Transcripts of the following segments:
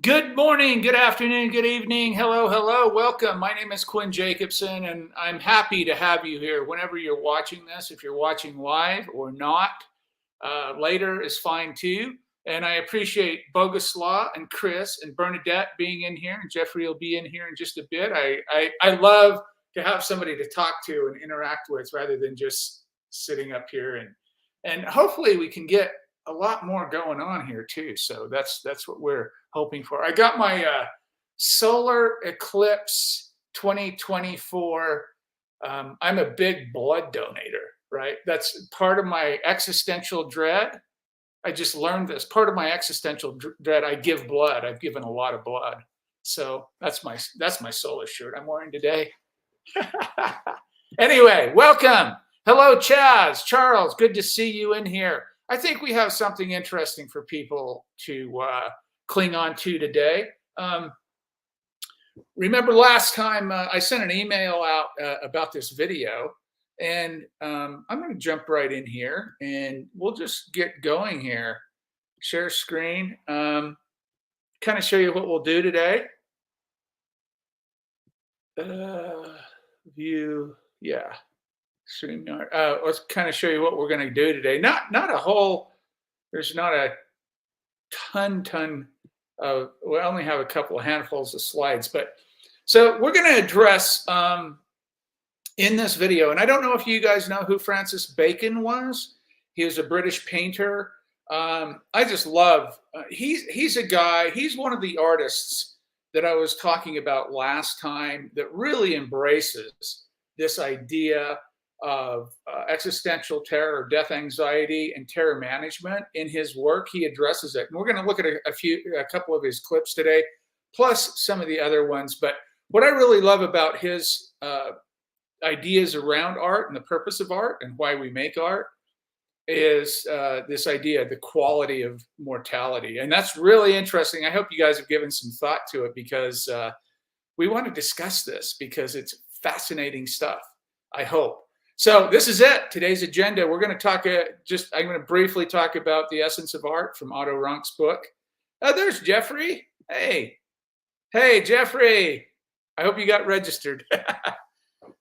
Good morning, good afternoon, good evening. Hello, hello. Welcome. My name is Quinn Jacobson, and I'm happy to have you here whenever you're watching this. If you're watching live or not, later is fine too. And I appreciate Boguslaw and Chris and Bernadette being in here, and Jeffrey will be in here in just a bit. I love to have somebody to talk to and interact with rather than just sitting up here, and hopefully we can get a lot more going on here too. So that's what we're hoping for. I got my solar eclipse 2024. I'm a big blood donator, right? That's part of my existential dread. I just learned this. Part of my existential dread, I give blood. I've given a lot of blood. So that's my solar shirt I'm wearing today. Anyway, welcome. Hello, Chaz, Charles. Good to see you in here. I think we have something interesting for people to cling on to today. Remember last time I sent an email out about this video, and I'm going to jump right in here, and we'll just get going here. Share screen. Kind of show you what we'll do today. View, yeah. StreamYard. Let's kind of show you what we're going to do today. Not a whole. There's not a ton of. We only have a couple of handfuls of slides, but so we're going to address in this video. And I don't know if you guys know who Francis Bacon was. He was a British painter. I just love. He's a guy. He's one of the artists that I was talking about last time that really embraces this idea of existential terror, death anxiety, and terror management. In his work, he addresses it. And we're going to look at a couple of his clips today, plus some of the other ones. But what I really love about his ideas around art and the purpose of art and why we make art is this idea, the quality of mortality. And that's really interesting. I hope you guys have given some thought to it, because we want to discuss this because it's fascinating stuff, I hope. So this is it. Today's agenda. We're going to talk I'm going to briefly talk about The Essence of Art from Otto Runk's book. There's Jeffrey. Hey, Jeffrey. I hope you got registered.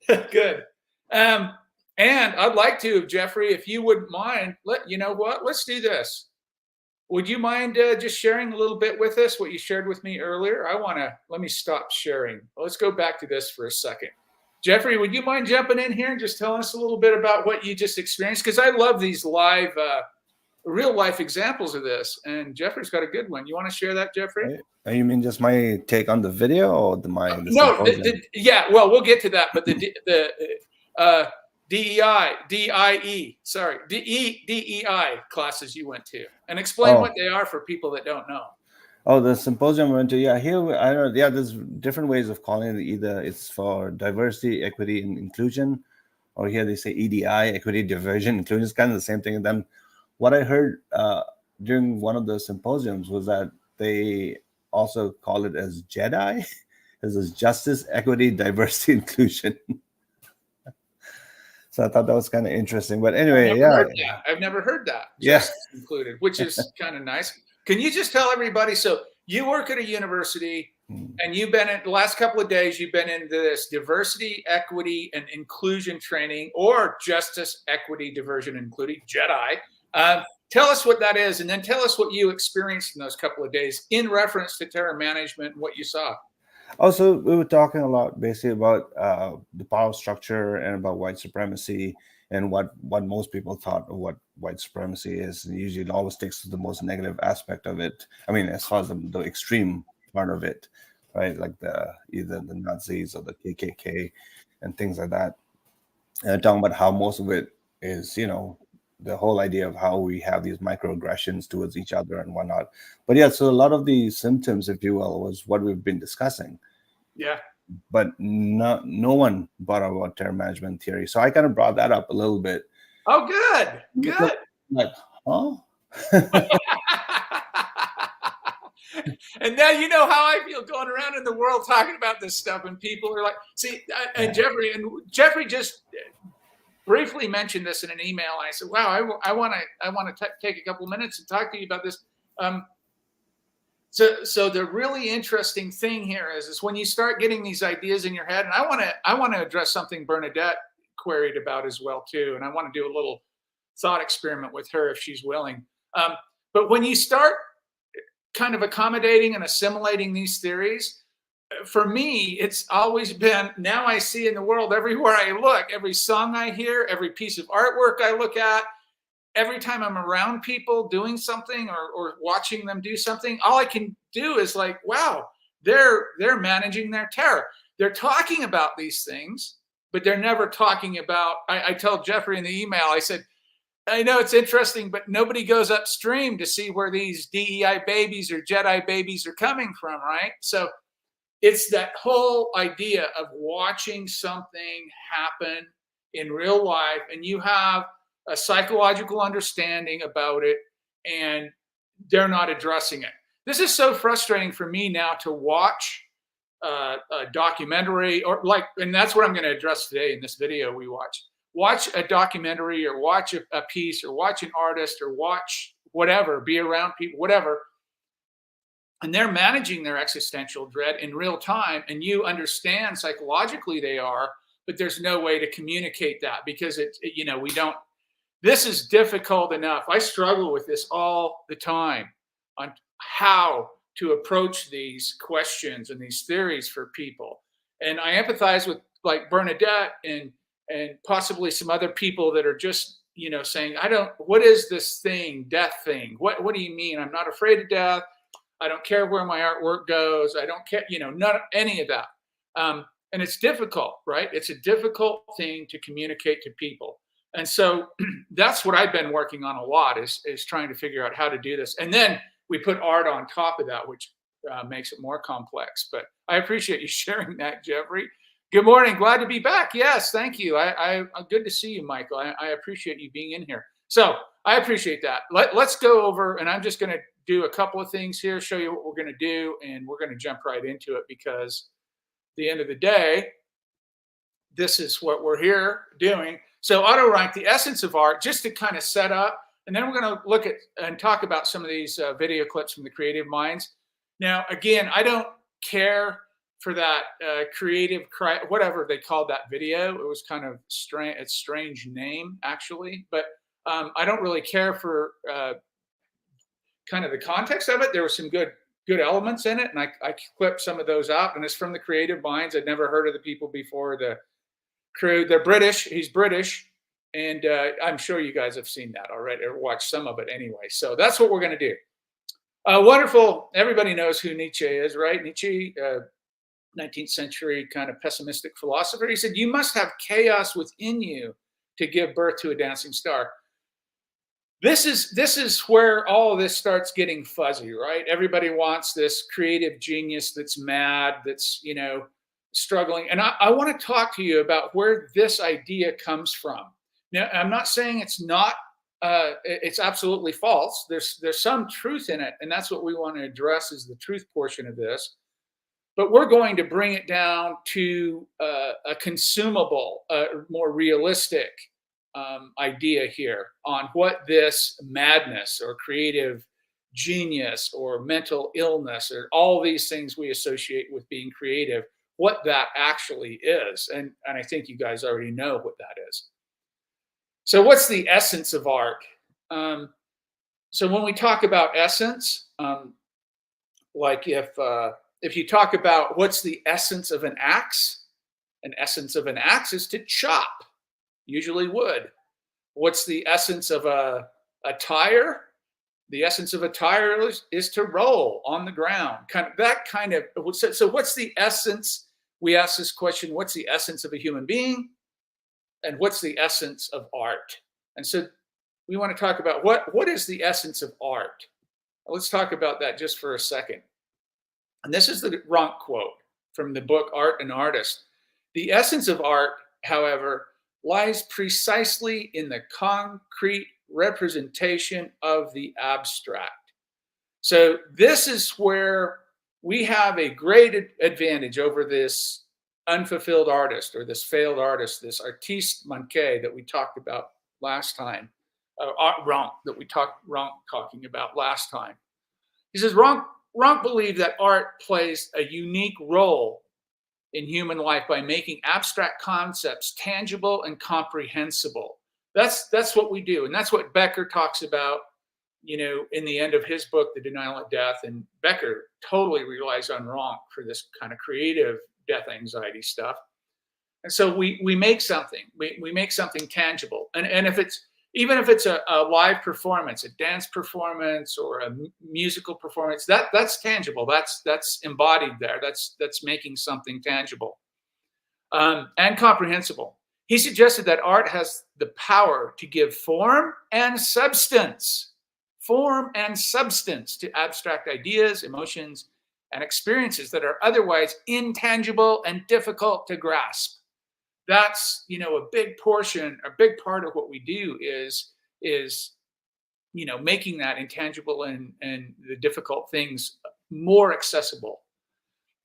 Good. And I'd like to, Jeffrey, if you wouldn't mind, let's do this. Would you mind just sharing a little bit with us what you shared with me earlier? Let me stop sharing. Let's go back to this for a second. Jeffrey, would you mind jumping in here and just telling us a little bit about what you just experienced? Because I love these live, real life examples of this. And Jeffrey's got a good one. You want to share that, Jeffrey? You mean just my take on the video, or no? Yeah, well, we'll get to that. But the DEI classes you went to, and explain what they are for people that don't know. Oh, the symposium I went to. Yeah, here I don't know. Yeah, there's different ways of calling it. Either it's for diversity, equity, and inclusion, or here they say EDI, equity, diversion, inclusion. It's kind of the same thing. And then what I heard during one of the symposiums was that they also call it as JEDI, as justice, equity, diversity, inclusion. So I thought that was kind of interesting. But anyway, I've never heard that. Justice included, which is kind of nice. Can you just tell everybody? So you work at a university, and you've been in the last couple of days. You've been into this diversity, equity, and inclusion training, or justice, equity, diversion, including JEDI. Tell us what that is, and then tell us what you experienced in those couple of days in reference to terror management and what you saw. Also, we were talking a lot basically about the power structure and about white supremacy and what most people thought of what white supremacy is. And usually it always takes the most negative aspect of it. I mean, as far as the extreme part of it, right? Like either the Nazis or the KKK and things like that. And talking about how most of it is, the whole idea of how we have these microaggressions towards each other and whatnot. But yeah, so a lot of the symptoms, if you will, was what we've been discussing. Yeah. But no one brought up about terror management theory. So I kind of brought that up a little bit. Oh, good. Like, huh? And now you know how I feel going around in the world talking about this stuff, and people are like, see, and Jeffrey just briefly mentioned this in an email. I said, wow, I want to take a couple minutes and talk to you about this. So the really interesting thing here is when you start getting these ideas in your head, and I want to address something Bernadette queried about as well too, and I want to do a little thought experiment with her if she's willing. Um, but when you start kind of accommodating and assimilating these theories, for me, it's always been, now I see in the world everywhere I look, every song I hear, every piece of artwork I look at, every time I'm around people doing something or watching them do something, all I can do is like, wow, they're managing their terror. They're talking about these things, but they're never talking about. I told Jeffrey in the email, I said, I know it's interesting, but nobody goes upstream to see where these DEI babies or Jedi babies are coming from, right? So it's that whole idea of watching something happen in real life, and you have a psychological understanding about it, and they're not addressing it. This is so frustrating for me now to watch a documentary, or like, and that's what I'm going to address today in this video we watch. Watch a documentary, or watch a piece, or watch an artist, or watch whatever, be around people, whatever, and they're managing their existential dread in real time, and you understand psychologically they are, but there's no way to communicate that because we don't. This is difficult enough. I struggle with this all the time on how to approach these questions and these theories for people, and I empathize with like Bernadette and possibly some other people that are just saying, I don't, what is this thing, death thing, what do you mean? I'm not afraid of death. I don't care where my artwork goes. I don't care, not any of that. And it's difficult, right? It's a difficult thing to communicate to people. And so that's what I've been working on a lot is trying to figure out how to do this. And then we put art on top of that, which makes it more complex. But I appreciate you sharing that, Jeffrey. Good morning. Glad to be back. Yes, thank you. I'm good to see you, Michael. I appreciate you being in here. So I appreciate that. Let's go over, and I'm just going to do a couple of things here, show you what we're going to do, and we're going to jump right into it because at the end of the day, this is what we're here doing. So auto rank, the essence of art, just to kind of set up, and then we're going to look at and talk about some of these video clips from the Creative Minds. Now, again, I don't care for that creative, whatever they called that video. It was kind of strange, a strange name actually, but I don't really care for kind of the context of it. There were some good elements in it, and I clipped some of those out, and it's from the Creative Minds. I'd never heard of the people before. The crew, they're British. He's British, and I'm sure you guys have seen that already or watched some of it anyway. So that's what we're going to do. Wonderful. Everybody knows who Nietzsche is, right? Nietzsche, 19th century kind of pessimistic philosopher. He said, you must have chaos within you to give birth to a dancing star. This is where all of this starts getting fuzzy, right? Everybody wants this creative genius that's mad, that's, struggling. And I want to talk to you about where this idea comes from. Now, I'm not saying it's not, it's absolutely false. There's some truth in it. And that's what we want to address is the truth portion of this. But we're going to bring it down to a consumable, more realistic idea here on what this madness or creative genius or mental illness or all these things we associate with being creative, what that actually is. And I think you guys already know what that is. So what's the essence of art? So when we talk about essence, like if you talk about what's the essence of an axe is to chop, usually wood. What's the essence of a tire? The essence of a tire is to roll on the ground. So what's the essence? We ask this question, what's the essence of a human being? And what's the essence of art? And so we want to talk about what is the essence of art? Let's talk about that just for a second. And this is the Ronk quote from the book Art and Artist. The essence of art, however, lies precisely in the concrete representation of the abstract. So this is where we have a great advantage over this unfulfilled artist or this failed artist, this artiste manqué that we talked about last time, Ronk that we talking about last time. He says Ronk Rank believed that art plays a unique role in human life by making abstract concepts tangible and comprehensible. That's what we do, and that's what Becker talks about, in the end of his book, The Denial of Death. And Becker totally relies on Rank for this kind of creative death anxiety stuff. And so we make something, we make something tangible, and if it's even if it's a live performance, a dance performance, or a musical performance, that's tangible. That's embodied there. That's making something tangible and comprehensible. He suggested that art has the power to give form and substance to abstract ideas, emotions, and experiences that are otherwise intangible and difficult to grasp. That's a big part of what we do is making that intangible and the difficult things more accessible.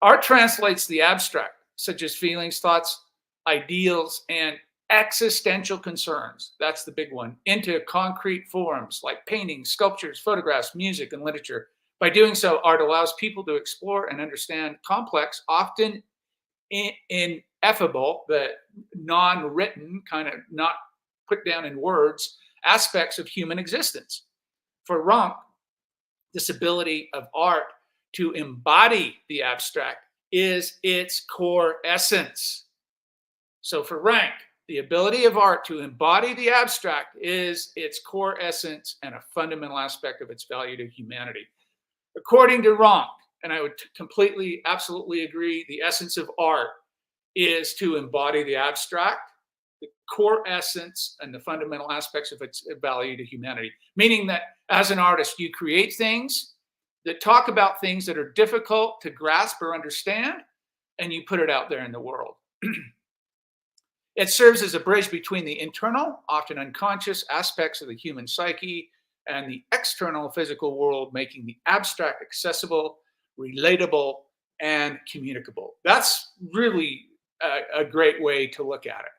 Art translates the abstract, such as feelings, thoughts, ideals, and existential concerns, that's the big one, into concrete forms like paintings, sculptures, photographs, music, and literature. By doing so, art allows people to explore and understand complex, often ineffable, the non-written, kind of not put down in words, aspects of human existence. For Rank, this ability of art to embody the abstract is its core essence. So for Rank, the ability of art to embody the abstract is its core essence and a fundamental aspect of its value to humanity. According to Rank, and I would completely, absolutely agree, the essence of art is to embody the abstract, the core essence, and the fundamental aspects of its value to humanity. Meaning that as an artist, you create things that talk about things that are difficult to grasp or understand, and you put it out there in the world. It serves as a bridge between the internal, often unconscious aspects of the human psyche and the external physical world, making the abstract accessible, relatable, and communicable. That's really a great way to look at it.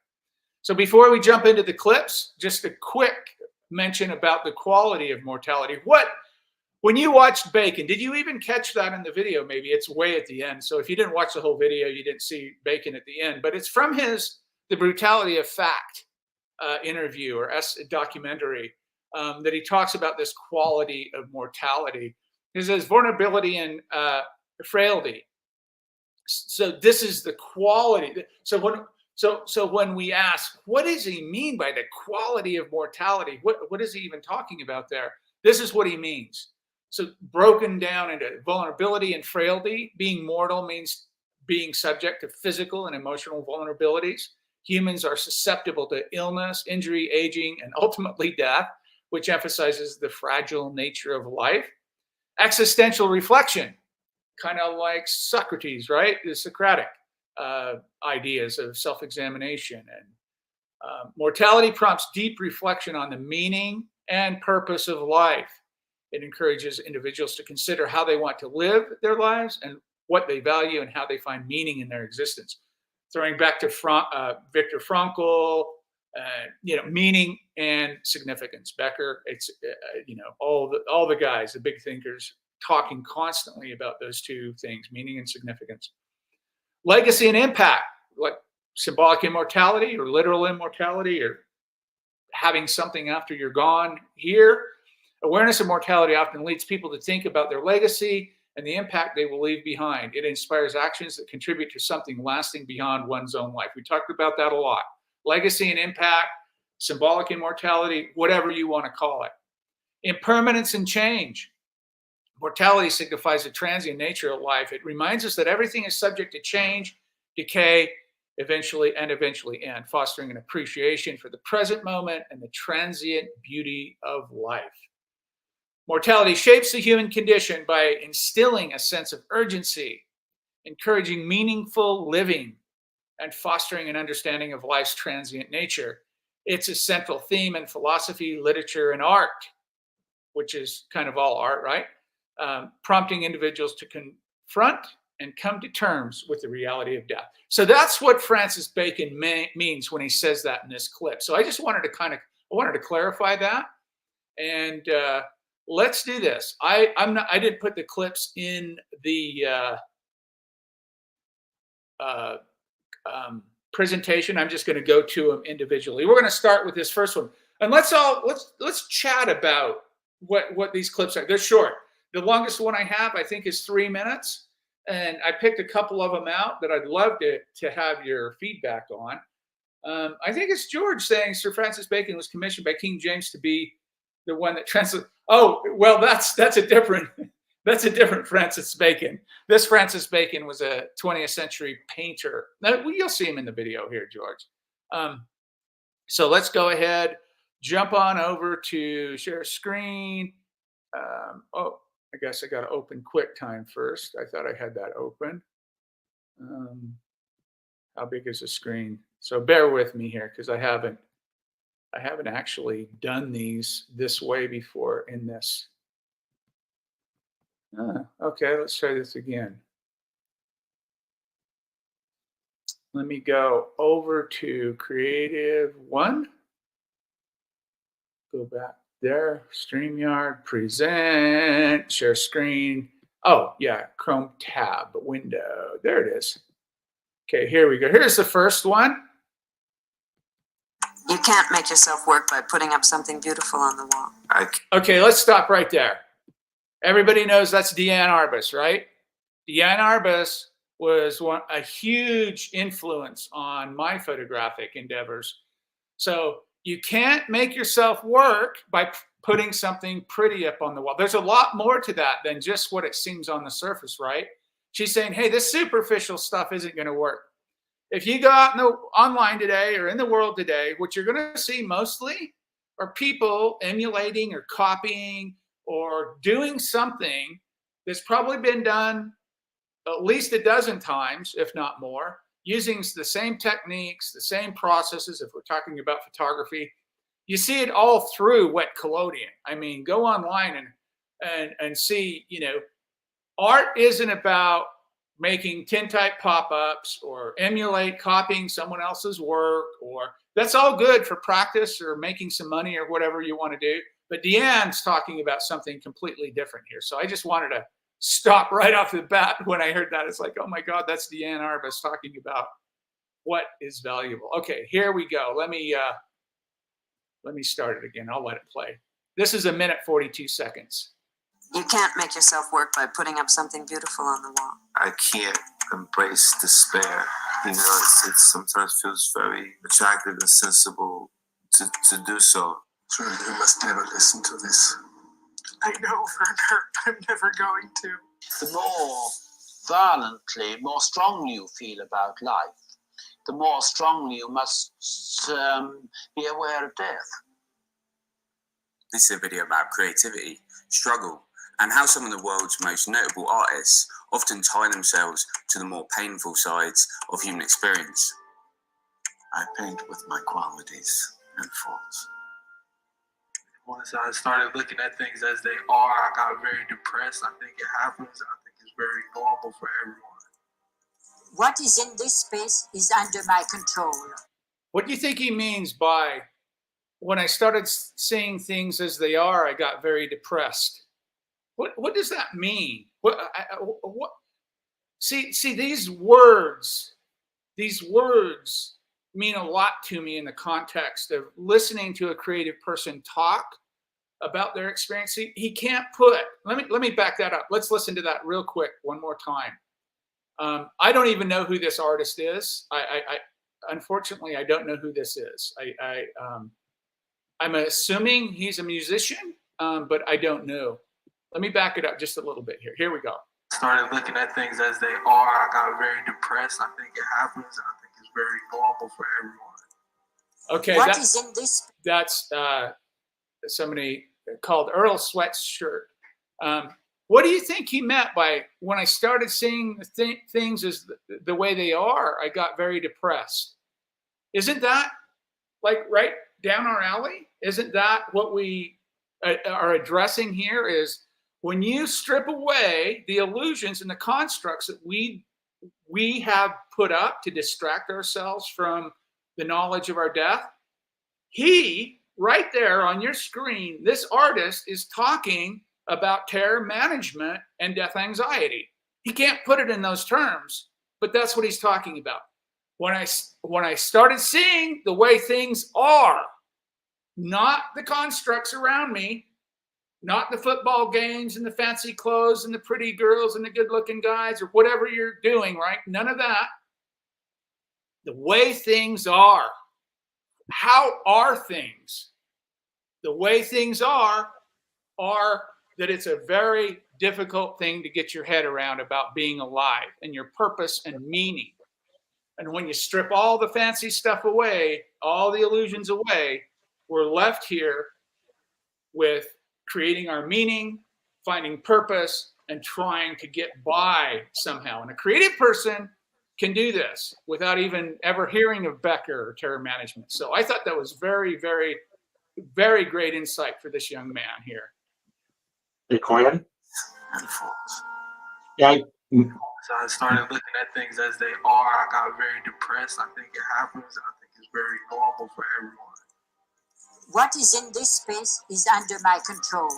So before we jump into the clips, just a quick mention about the quality of mortality. When you watched Bacon, did you even catch that in the video? Maybe it's way at the end. So if you didn't watch the whole video, you didn't see Bacon at the end, but it's from The Brutality of Fact interview or documentary that he talks about this quality of mortality. He says vulnerability and frailty. So this is the quality. So when we ask, what does he mean by the quality of mortality? What is he even talking about there? This is what he means. So broken down into vulnerability and frailty. Being mortal means being subject to physical and emotional vulnerabilities. Humans are susceptible to illness, injury, aging, and ultimately death, which emphasizes the fragile nature of life. Existential reflection, kind of like Socrates, right? The Socratic ideas of self-examination. And mortality prompts deep reflection on the meaning and purpose of life. It encourages individuals to consider how they want to live their lives and what they value and how they find meaning in their existence. Throwing back to Viktor Frankl, meaning and significance. Becker, it's all the guys, the big thinkers, talking constantly about those two things, meaning and significance. Legacy and impact, like symbolic immortality or literal immortality, or having something after you're gone. Here, awareness of mortality often leads people to think about their legacy and the impact they will leave behind. It inspires actions that contribute to something lasting beyond one's own life. We talked about that a lot. Legacy and impact, symbolic immortality, whatever you want to call it. Impermanence and change. Mortality signifies the transient nature of life. It reminds us that everything is subject to change, decay, eventually end, fostering an appreciation for the present moment and the transient beauty of life. Mortality shapes the human condition by instilling a sense of urgency, encouraging meaningful living, and fostering an understanding of life's transient nature. It's a central theme in philosophy, literature, and art, which is kind of all art, right? Prompting individuals to confront and come to terms with the reality of death. So that's what Francis Bacon means when he says that in this clip. So I just wanted to clarify that. And let's do this. I didn't put the clips in the presentation. I'm just going to go to them individually. We're going to start with this first one, and let's chat about what these clips are. They're short. The longest one I have, I think, is 3 minutes, and I picked a couple of them out that I'd love to have your feedback on. I think it's George saying Sir Francis Bacon was commissioned by King James to be the one that translates. Oh, well, that's a different Francis Bacon. This Francis Bacon was a 20th century painter. Now, you'll see him in the video here, George. So let's go ahead, jump on over to share screen. Oh, I guess I got to open QuickTime first. I thought I had that open. How big is the screen? So bear with me here because I haven't actually done these this way before in this. Okay, let's try this again. Let me go over to Creative One. Go back there, StreamYard, present, share screen. Oh, yeah, Chrome tab, window. There it is. Okay, here we go. Here's the first one. You can't make yourself work by putting up something beautiful on the wall. Okay, let's stop right there. Everybody knows that's Deanne Arbus, right? Deanne Arbus was a huge influence on my photographic endeavors. So you can't make yourself work by putting something pretty up on the wall. There's a lot more to that than just what it seems on the surface, right? She's saying, hey, this superficial stuff isn't going to work. If you go out online today or in the world today, what you're going to see mostly are people emulating or copying or doing something that's probably been done at least a dozen times, if not more, using the same techniques, the same processes. If we're talking about photography, you see it all through wet collodion. I mean, go online and see, art isn't about making tintype pop-ups or copying someone else's work, or that's all good for practice or making some money or whatever you want to do. But Deanne's talking about something completely different here. So I just wanted to stop right off the bat when I heard that. It's like, oh my God, that's Deanne Arbus talking about what is valuable. Okay, here we go. Let me start it again. I'll let it play. This is 1:42. You can't make yourself work by putting up something beautiful on the wall. I can't embrace despair. It sometimes feels very attractive and sensible to do so. Truly, you must never listen to this. I know, Werner, I'm never going to. The more violently, more strongly you feel about life, the more strongly you must be aware of death. This is a video about creativity, struggle, and how some of the world's most notable artists often tie themselves to the more painful sides of human experience. I paint with my qualities and faults. Once I started looking at things as they are, I got very depressed. I think it happens. I think it's very normal for everyone. What is in this space is under my control. What do you think he means by, when I started seeing things as they are, I got very depressed? What does that mean? What? See, these words mean a lot to me in the context of listening to a creative person talk about their experience. He can't put, let me back that up. Let's listen to that real quick one more time. I don't even know who this artist is. I unfortunately, I don't know who this is. I'm assuming he's a musician, but I don't know. Let me back it up just a little bit here. Here we go. Started looking at things as they are. I got very depressed. I think it happens. I think it's very normal for everyone. Okay. What is in this? That's somebody called Earl Sweatshirt. What do you think he meant by, when I started seeing things as the way they are, I got very depressed? Isn't that like right down our alley? Isn't that what we are addressing here? Is when you strip away the illusions and the constructs that we have put up to distract ourselves from the knowledge of our death, he, right there on your screen, this artist is talking about terror management and death anxiety. He can't put it in those terms, but that's what he's talking about. When I started seeing the way things are, not the constructs around me, not the football games and the fancy clothes and the pretty girls and the good-looking guys or whatever you're doing, right? None of that. The way things are. How are things? The way things are that it's a very difficult thing to get your head around about being alive and your purpose and meaning. And when you strip all the fancy stuff away, all the illusions away, we're left here with creating our meaning, finding purpose, and trying to get by somehow. And a creative person can do this without even ever hearing of Becker or terror management. So I thought that was very, very, very great insight for this young man here. Hey, Quinn? Handfuls. Yeah, So I started looking at things as they are. I got very depressed. I think it happens. I think it's very normal for everyone. What is in this space is under my control.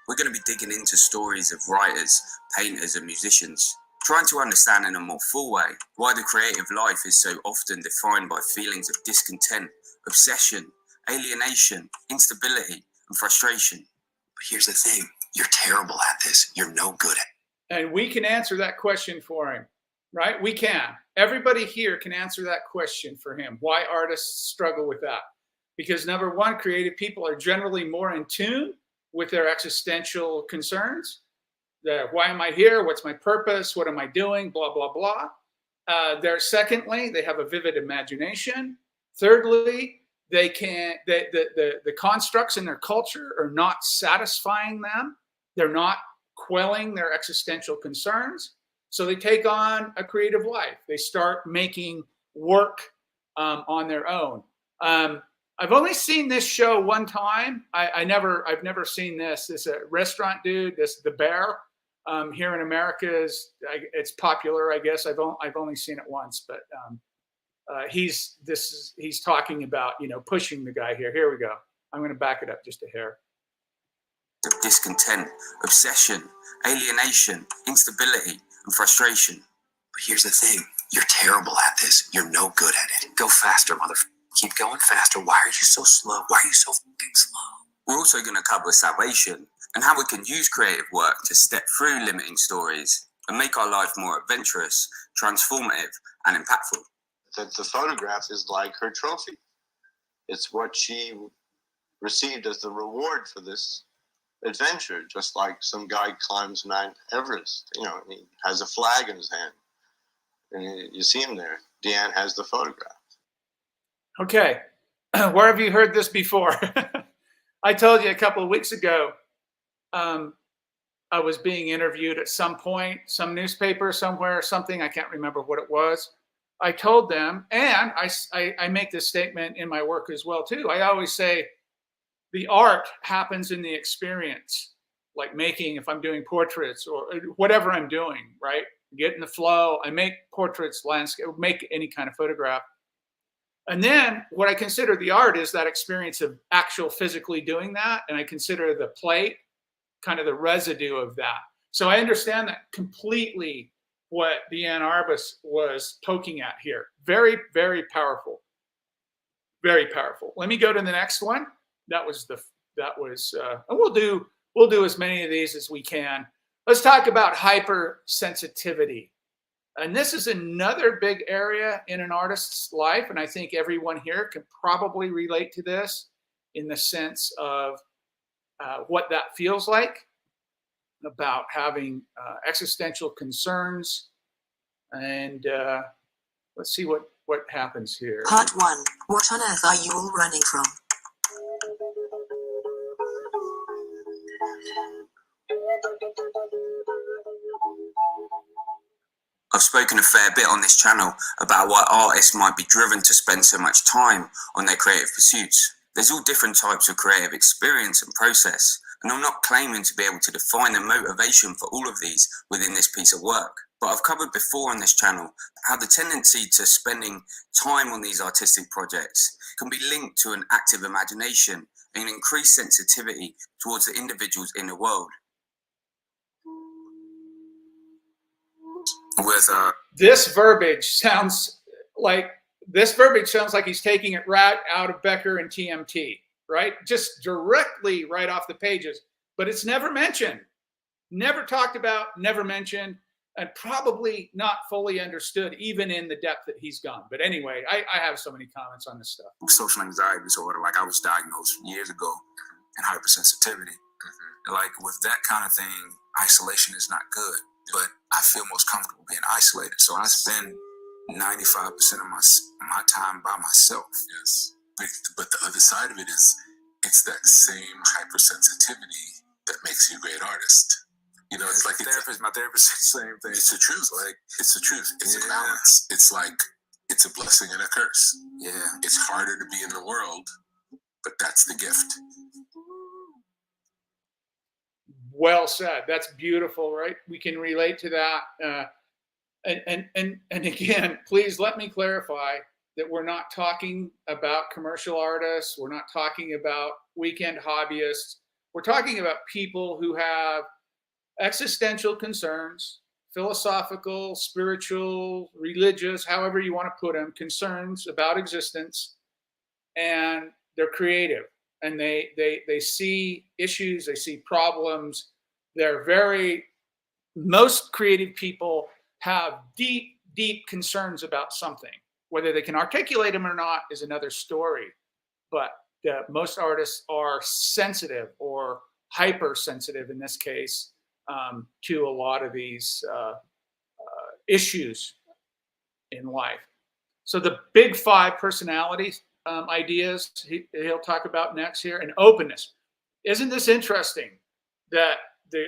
We're going to be digging into stories of writers, painters, and musicians, trying to understand in a more full way why the creative life is so often defined by feelings of discontent, obsession, alienation, instability, and frustration. But here's the thing, you're terrible at this. You're no good at it. And we can answer that question for him, right? We can. Everybody here can answer that question for him. Why artists struggle with that? Because number one, creative people are generally more in tune with their existential concerns. Why am I here? What's my purpose? What am I doing? Blah, blah, blah. Secondly, they have a vivid imagination. Thirdly, the constructs in their culture are not satisfying them. They're not quelling their existential concerns. So they take on a creative life. They start making work on their own. I've only seen this show one time. I've never seen this. This a restaurant dude. The Bear here in America it's popular, I guess. I've only seen it once, but he's talking about pushing the guy here. Here we go. I'm going to back it up just a hair. Of discontent, obsession, alienation, instability, and frustration. But here's the thing, you're terrible at this. You're no good at it. Go faster, motherfucker. Keep going faster. Why are you so slow? Why are you so fucking slow? We're also going to cover salvation and how we can use creative work to step through limiting stories and make our life more adventurous, transformative, and impactful. The photograph is like her trophy. It's what she received as the reward for this adventure, just like some guy climbs Mount Everest, and he has a flag in his hand. And you see him there. Deanne has the photograph. Okay, where have you heard this before? I told you a couple of weeks ago, I was being interviewed at some point, some newspaper somewhere, something, I can't remember what it was. I told them, and I make this statement in my work as well too. I always say the art happens in the experience, like making, if I'm doing portraits or whatever I'm doing, right? Get in the flow. I make portraits, landscape, make any kind of photograph. And then what I consider the art is that experience of actual physically doing that. And I consider the plate kind of the residue of that. So I understand that completely what Deanne Arbus was poking at here. Very, very powerful. Very powerful. Let me go to the next one. And we'll do as many of these as we can. Let's talk about hypersensitivity. And this is another big area in an artist's life. And I think everyone here can probably relate to this in the sense of what that feels like, about having existential concerns. And let's see what happens here. Part 1. What on earth are you all running from? I've spoken a fair bit on this channel about why artists might be driven to spend so much time on their creative pursuits. There's all different types of creative experience and process, and I'm not claiming to be able to define the motivation for all of these within this piece of work. But I've covered before on this channel how the tendency to spending time on these artistic projects can be linked to an active imagination and an increased sensitivity towards the individual's inner world. With this verbiage sounds like he's taking it right out of Becker and TMT, right? Just directly right off the pages, but it's never mentioned, never talked about, never mentioned, and probably not fully understood even in the depth that he's gone. But anyway, I have so many comments on this stuff. Social anxiety disorder, like I was diagnosed years ago, and hypersensitivity. Like with that kind of thing, isolation is not good, but I feel most comfortable being isolated. So I spend 95% of my time by myself. Yes. But the other side of it is, it's that same hypersensitivity that makes you a great artist. You know, it's like my therapist said the same thing. It's the truth. Like, it's the truth. It's a balance. It's like, it's a blessing and a curse. Yeah. It's harder to be in the world, but that's the gift. Well said. That's beautiful, right? We can relate to that. And again, please let me clarify that we're not talking about commercial artists. We're not talking about weekend hobbyists. We're talking about people who have existential concerns, philosophical, spiritual, religious, however you want to put them, concerns about existence, and they're creative. And they see issues, they see problems. Most creative people have deep, deep concerns about something. Whether they can articulate them or not is another story. But most artists are sensitive or hypersensitive in this case to a lot of these issues in life. So the big 5 personalities ideas he'll talk about next here, and openness. Isn't this interesting that the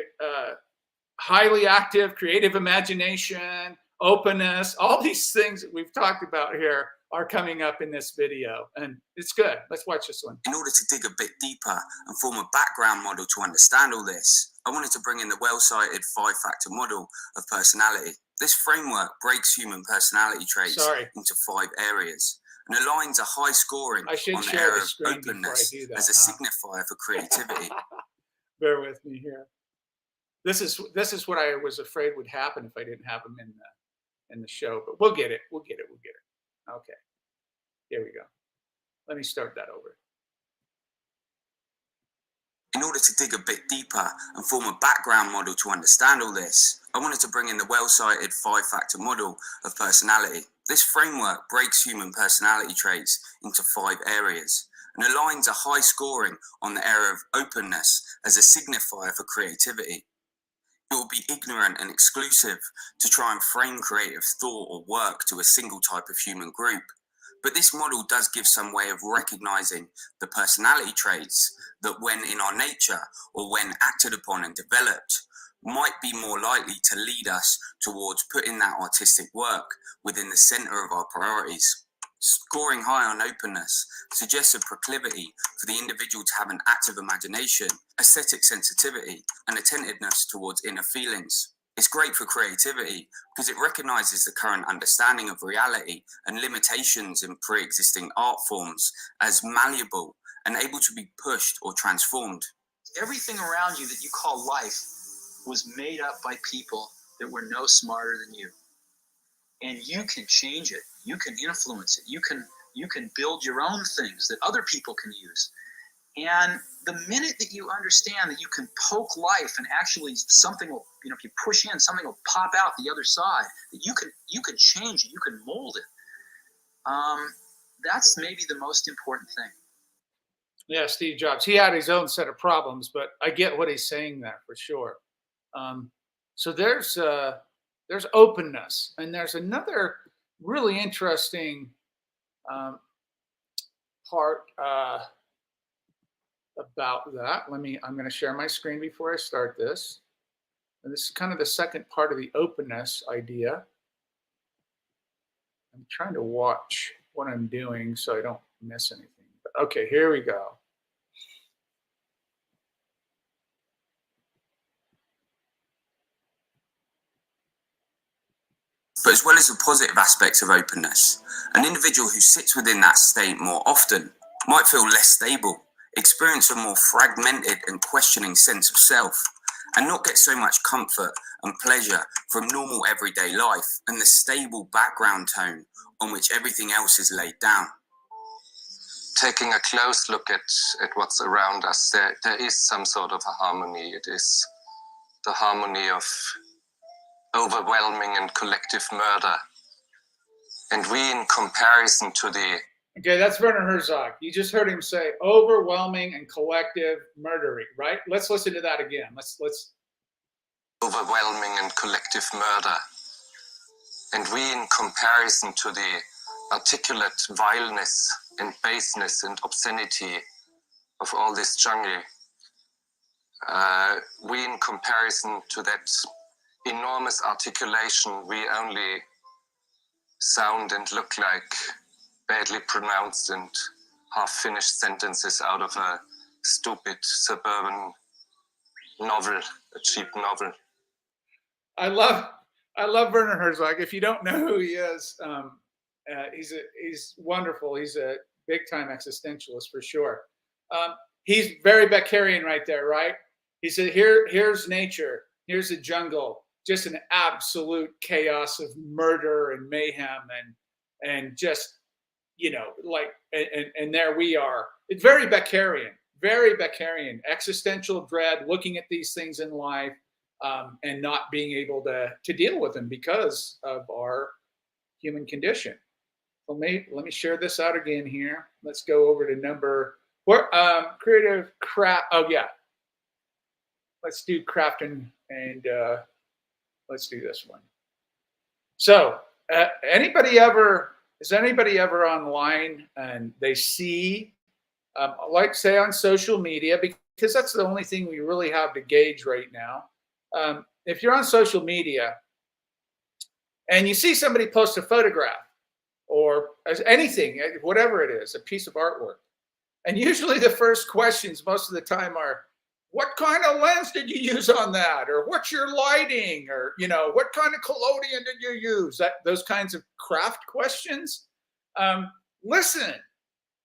highly active creative imagination, openness, all these things that we've talked about here are coming up in this video, and it's good. Let's watch this one. In order to dig a bit deeper and form a background model to understand all this, I wanted to bring in the well-cited 5-factor model of personality. This framework breaks human personality traits into 5 areas and aligns a high scoring on the area of openness as a signifier for creativity. Bear with me here. This is what I was afraid would happen if I didn't have them in the show, but we'll get it. Okay, here we go. Let me start that over. In order to dig a bit deeper and form a background model to understand all this, I wanted to bring in the well-cited 5-factor model of personality. This framework breaks human personality traits into 5 areas and aligns a high scoring on the area of openness as a signifier for creativity. It will be ignorant and exclusive to try and frame creative thought or work to a single type of human group. But this model does give some way of recognizing the personality traits that when in our nature or when acted upon and developed might be more likely to lead us towards putting that artistic work within the center of our priorities. Scoring high on openness suggests a proclivity for the individual to have an active imagination, aesthetic sensitivity, and attentiveness towards inner feelings. It's great for creativity because it recognizes the current understanding of reality and limitations in pre-existing art forms as malleable and able to be pushed or transformed. Everything around you that you call life was made up by people that were no smarter than you. And you can change it. You can influence it. You can build your own things that other people can use. And the minute that you understand that you can poke life and actually something will, if you push in, something will pop out the other side, that you can change it, you can mold it. That's maybe the most important thing. Yeah, Steve Jobs. He had his own set of problems, but I get what he's saying there for sure. So there's openness, and there's another really interesting part about that. I'm going to share my screen before I start this. And this is kind of the second part of the openness idea. I'm trying to watch what I'm doing so I don't miss anything. But okay, here we go. But as well as the positive aspects of openness, an individual who sits within that state more often might feel less stable, experience a more fragmented and questioning sense of self, and not get so much comfort and pleasure from normal everyday life and the stable background tone on which everything else is laid down. Taking a close look at what's around us, there is some sort of a harmony. It is the harmony of overwhelming and collective murder. And we, in comparison to the... Okay, that's Werner Herzog. You just heard him say overwhelming and collective murdering, right? Let's listen to that again. Let's Overwhelming and collective murder. And we, in comparison to the articulate vileness and baseness and obscenity of all this jungle, we, in comparison to that enormous articulation, we only sound and look like badly pronounced and half-finished sentences out of a stupid suburban novel, a cheap novel. I love Werner Herzog. If you don't know who he is, he's wonderful. He's a big-time existentialist for sure. He's very Beckerian right there, right? He said, here's nature, here's the jungle, just an absolute chaos of murder and mayhem and just, and there we are. It's very Beckerian, existential dread, looking at these things in life and not being able to deal with them because of our human condition. Let me share this out again here. Let's go over to creative craft. Oh yeah. Let's do crafting and let's do this one. So is anybody ever online and they see, like say on social media, because that's the only thing we really have to gauge right now. If you're on social media and you see somebody post a photograph or anything, whatever it is, a piece of artwork, and usually the first questions most of the time are, what kind of lens did you use on that? Or what's your lighting? Or, what kind of collodion did you use? Those kinds of craft questions. Listen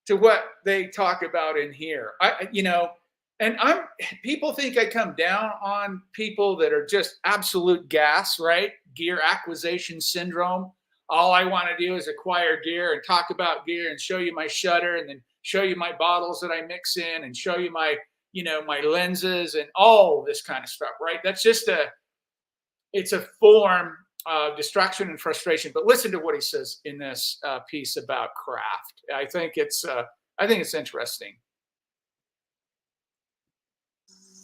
to what they talk about in here. People think I come down on people that are just absolute gas, right? Gear acquisition syndrome. All I want to do is acquire gear and talk about gear and show you my shutter and then show you my bottles that I mix in and show you my lenses and all this kind of stuff, right? That's just it's a form of distraction and frustration. But listen to what he says in this piece about craft. I think it's interesting.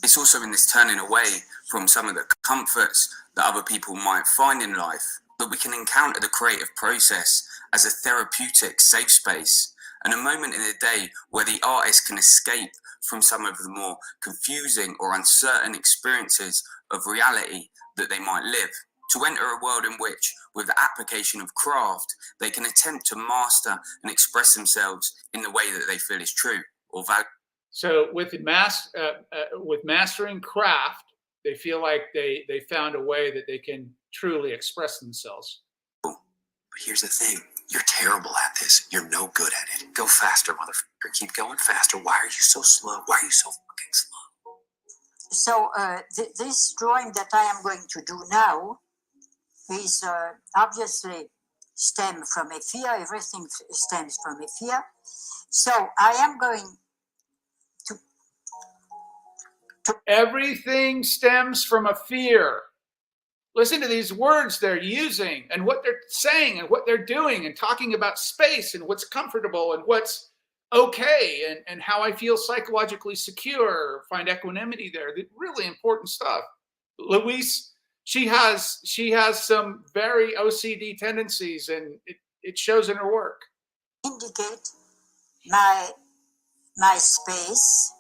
It's also in this turning away from some of the comforts that other people might find in life that we can encounter the creative process as a therapeutic safe space and a moment in the day where the artist can escape from some of the more confusing or uncertain experiences of reality that they might live, to enter a world in which, with the application of craft, they can attempt to master and express themselves in the way that they feel is true or valuable. So with mastering craft, they feel like they found a way that they can truly express themselves. But here's the thing. You're terrible at this. You're no good at it. Go faster, motherfucker. Keep going faster. Why are you so slow? Why are you so fucking slow? So this drawing that I am going to do now is obviously stem from a fear. Everything stems from a fear. So I am going to everything stems from a fear. Listen to these words they're using and what they're saying and what they're doing and talking about space and what's comfortable and what's okay and how I feel psychologically secure, find equanimity there. The really important stuff. Louise, she has some very OCD tendencies and it shows in her work. indicate my space,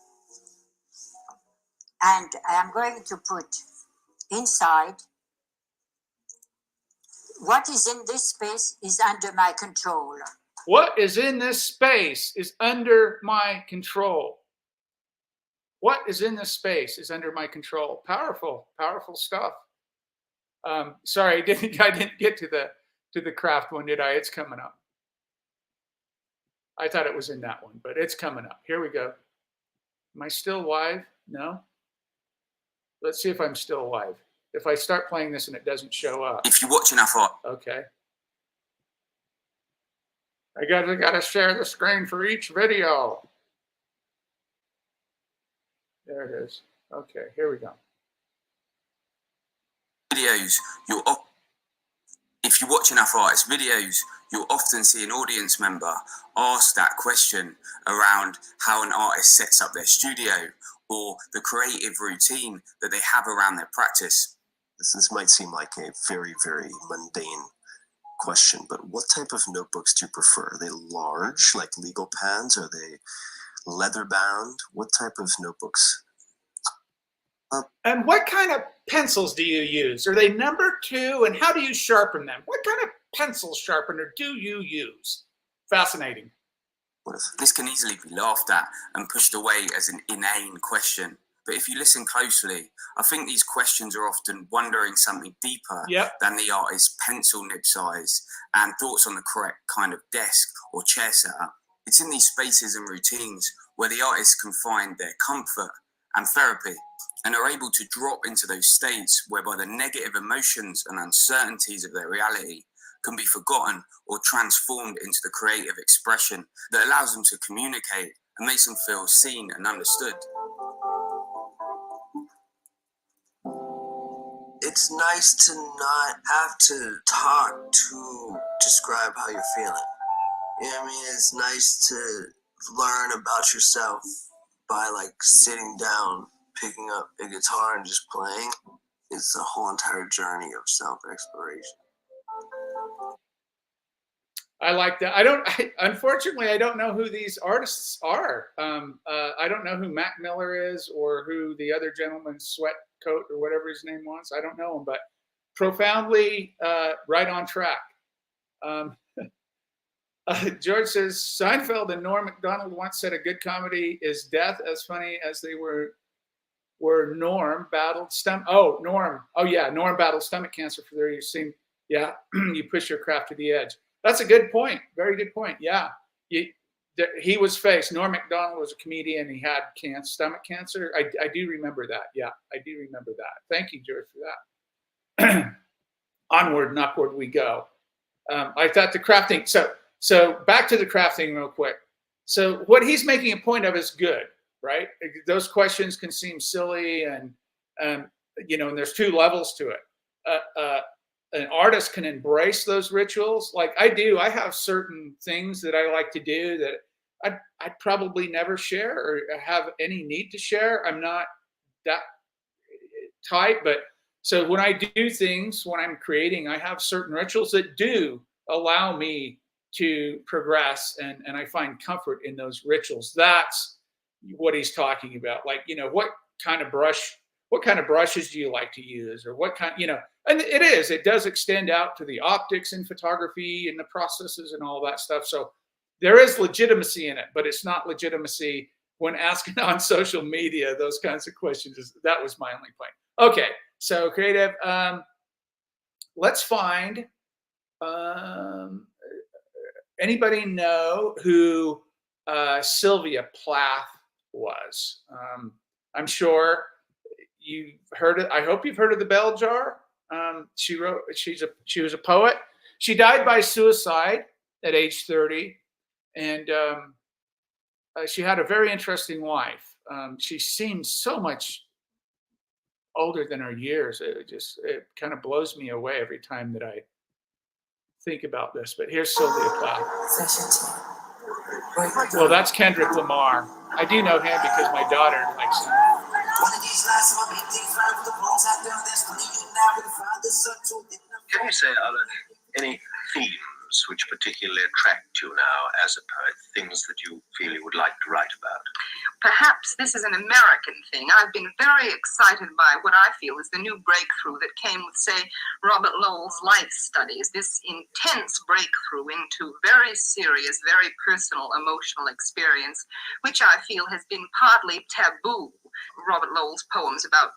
and I am going to put inside what is in this space is under my control. What is in this space is under my control. What is in this space is under my control. Powerful, powerful stuff. Sorry, I didn't get to the craft one, did I? It's coming up. I thought it was in that one, but it's coming up. Here we go. Am I still live? No? Let's see if I'm still live. If I start playing this and it doesn't show up. If you watch enough art. Okay. I gotta share the screen for each video. There it is. Okay, here we go. Videos, if you watch enough artist videos, you'll often see an audience member ask that question around how an artist sets up their studio or the creative routine that they have around their practice. This might seem like a very, very mundane question, but what type of notebooks do you prefer? Are they large, like legal pads? Are they leather bound? What type of notebooks? And what kind of pencils do you use? Are they number 2? And how do you sharpen them? What kind of pencil sharpener do you use? Fascinating. This can easily be laughed at and pushed away as an inane question. But if you listen closely, I think these questions are often wondering something deeper than the artist's pencil nib size and thoughts on the correct kind of desk or chair setup. It's in these spaces and routines where the artist can find their comfort and therapy and are able to drop into those states whereby the negative emotions and uncertainties of their reality can be forgotten or transformed into the creative expression that allows them to communicate and makes them feel seen and understood. It's nice to not have to talk to describe how you're feeling. You know what I mean? It's nice to learn about yourself by like sitting down, picking up a guitar and just playing. It's a whole entire journey of self-exploration. I like that. Unfortunately, I don't know who these artists are. I don't know who Mac Miller is or who the other gentleman, Sweatcoat or whatever his name was. I don't know him, but profoundly right on track. George says, Seinfeld and Norm Macdonald once said a good comedy is death as funny as they were Norm battled stomach. Oh, Norm. Oh, yeah. Norm battled stomach cancer for there. You seem, yeah, you push your craft to the edge. That's a good point. Very good point. Yeah. He was faced. Norm Macdonald was a comedian. He had stomach cancer. I do remember that. Yeah, I do remember that. Thank you, George, for that. Onward and upward we go. I thought the crafting. So back to the crafting real quick. So what he's making a point of is good, right? Those questions can seem silly and there's 2 levels to it. An artist can embrace those rituals like I do. I have certain things that I like to do that I'd probably never share or have any need to share. I'm not that type, but so when I do things, when I'm creating, I have certain rituals that do allow me to progress and I find comfort in those rituals. That's what he's talking about. Like, what kind of brushes do you like to use or what kind, and it does extend out to the optics in photography and the processes and all that stuff. So there is legitimacy in it, but it's not legitimacy when asking on social media, those kinds of questions. That was my only point. Okay. So creative, let's find, anybody know who Sylvia Plath was? I'm sure you've heard it. I hope you've heard of the Bell Jar. She was a poet. She died by suicide at age 30, and she had a very interesting life. She seems so much older than her years. It kind of blows me away every time that I think about this. But here's Sylvia Plath. Well, that's Kendrick Lamar. I do know him because my daughter likes him. Can you say, are there any themes which particularly attract you now as a poet, things that you feel you would like to write about? Perhaps this is an American thing. I've been very excited by what I feel is the new breakthrough that came with, say, Robert Lowell's life studies, this intense breakthrough into very serious, very personal, emotional experience, which I feel has been partly taboo. Robert Lowell's poems about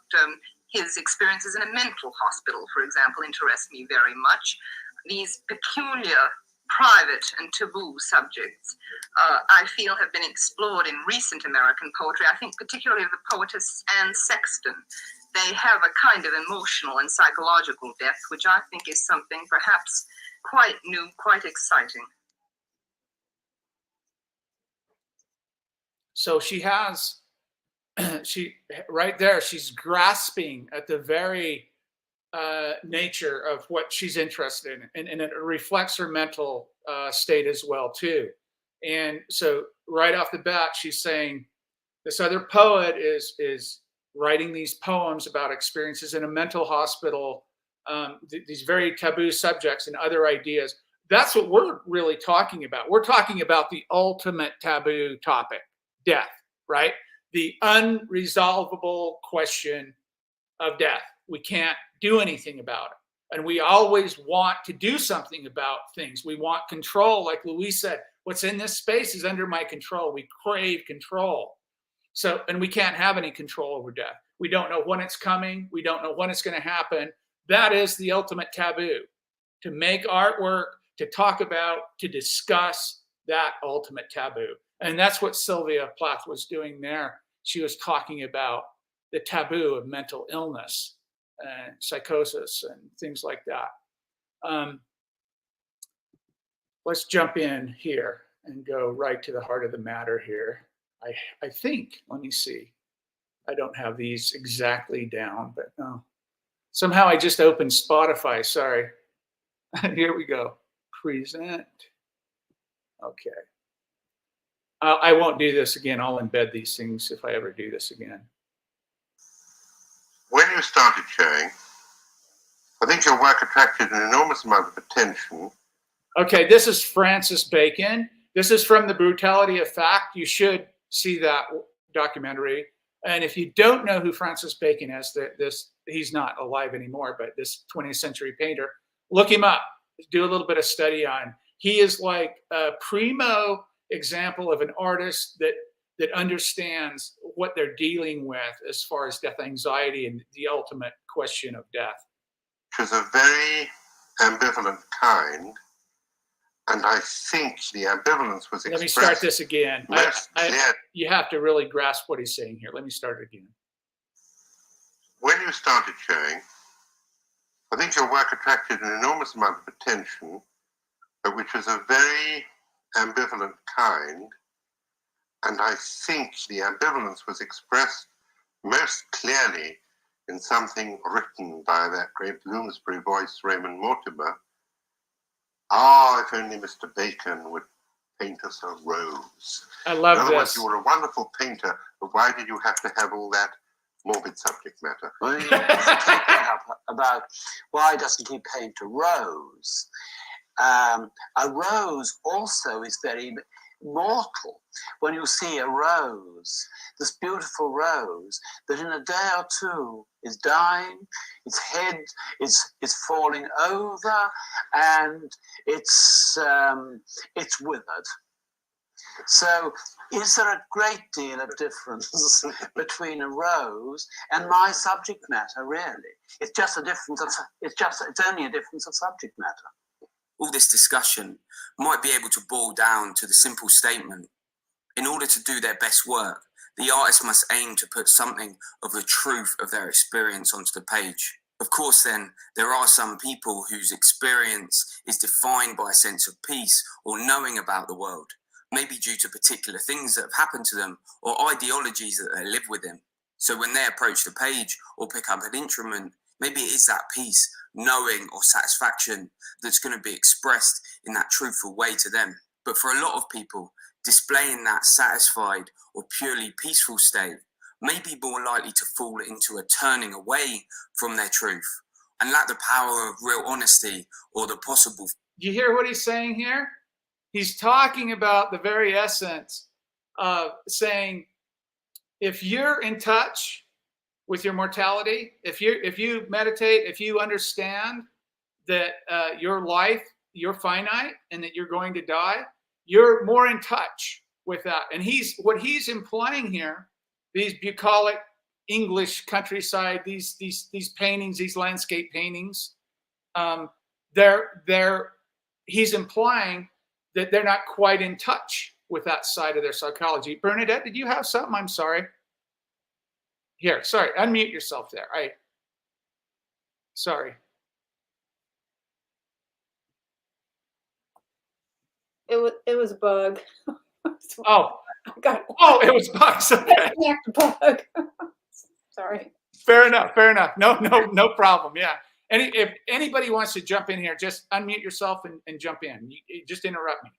his experiences in a mental hospital, for example, interest me very much. These peculiar private and taboo subjects, I feel have been explored in recent American poetry. I think particularly of the poetess Anne Sexton. They have a kind of emotional and psychological depth, which I think is something perhaps quite new, quite exciting. So she has, right there, she's grasping at the very nature of what she's interested in, and it reflects her mental state as well too. And so right off the bat, she's saying this other poet is writing these poems about experiences in a mental hospital, these very taboo subjects and other ideas. That's what we're really talking about. We're talking about the ultimate taboo topic, death, right? The unresolvable question of death. We can't do anything about it. And we always want to do something about things. We want control. Like Louise said, what's in this space is under my control. We crave control. So, and we can't have any control over death. We don't know when it's coming. We don't know when it's going to happen. That is the ultimate taboo, to make artwork, to talk about, to discuss that ultimate taboo. And that's what Sylvia Plath was doing there. She was talking about the taboo of mental illness and psychosis and things like that. Let's jump in here and go right to the heart of the matter here. I think, let me see. I don't have these exactly down, but no. Somehow I just opened Spotify, sorry. Here we go, present. Okay. I won't do this again. I'll embed these things if I ever do this again. When you started showing, I think your work attracted an enormous amount of attention. Okay, this is Francis Bacon. This is from The Brutality of Fact. You should see that documentary. And if you don't know who Francis Bacon is, he's not alive anymore, but this 20th century painter, look him up. Do a little bit of study on. He is like a primo example of an artist that understands what they're dealing with as far as death anxiety and the ultimate question of death. Which is a very ambivalent kind, and I think the ambivalence was expressed. Let me start this again. You have to really grasp what he's saying here. Let me start it again. When you started showing, I think your work attracted an enormous amount of attention, which was a very ambivalent kind, and I think the ambivalence was expressed most clearly in something written by that great Bloomsbury voice, Raymond Mortimer. Ah, if only Mr. Bacon would paint us a rose. I love this. In other words, you were a wonderful painter, but why did you have to have all that morbid subject matter? Well, about why doesn't he paint a rose? A rose also is very mortal. When you see a rose, this beautiful rose that in a day or two is dying, its head is falling over, and it's withered. So is there a great deal of difference between a rose and my subject matter, really? It's just a difference of, it's only a difference of subject matter. All this discussion might be able to boil down to the simple statement: in order to do their best work, the artist must aim to put something of the truth of their experience onto the page. Of course, then, there are some people whose experience is defined by a sense of peace or knowing about the world, maybe due to particular things that have happened to them or ideologies that they live within. So when they approach the page or pick up an instrument, maybe it is that peace, knowing or satisfaction that's going to be expressed in that truthful way to them. But for a lot of people, displaying that satisfied or purely peaceful state may be more likely to fall into a turning away from their truth and lack the power of real honesty or the possible. Do you hear what he's saying here? He's talking about the very essence of saying, if you're in touch with your mortality, if you meditate, if you understand that your life, you're finite and that you're going to die, you're more in touch with that. And what he's implying here, these bucolic English countryside, these paintings, these landscape paintings, they're he's implying that they're not quite in touch with that side of their psychology. Bernadette, did you have something? I'm sorry. Here, sorry, unmute yourself there. Sorry. It was a bug. Oh, it was bugs. Okay. Bug. Sorry. Fair enough. No problem. Yeah. If anybody wants to jump in here, just unmute yourself and jump in. You just interrupt me.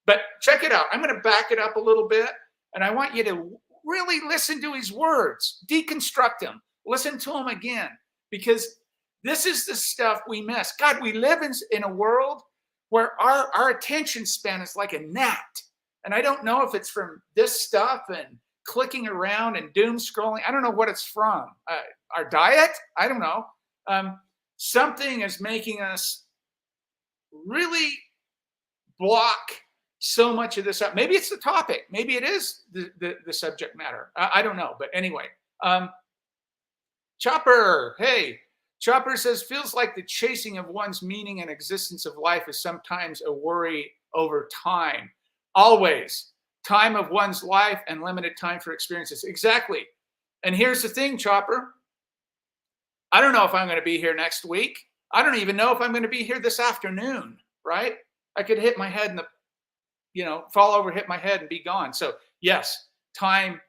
But check it out. I'm going to back it up a little bit, and I want you to really listen to his words, deconstruct them, listen to them again, because this is the stuff we miss. God, we live in a world where our attention span is like a gnat. And I don't know if it's from this stuff and clicking around and doom scrolling. I don't know what it's from. Our diet? I don't know. Something is making us really block so much of this up. Maybe it's the topic. Maybe it is the subject matter. I don't know. But anyway, Chopper, hey. Chopper says, feels like the chasing of one's meaning and existence of life is sometimes a worry over time. Always. Time of one's life and limited time for experiences. Exactly. And here's the thing, Chopper. I don't know if I'm going to be here next week. I don't even know if I'm going to be here this afternoon, right? I could hit my head fall over, hit my head and be gone. So yes, time,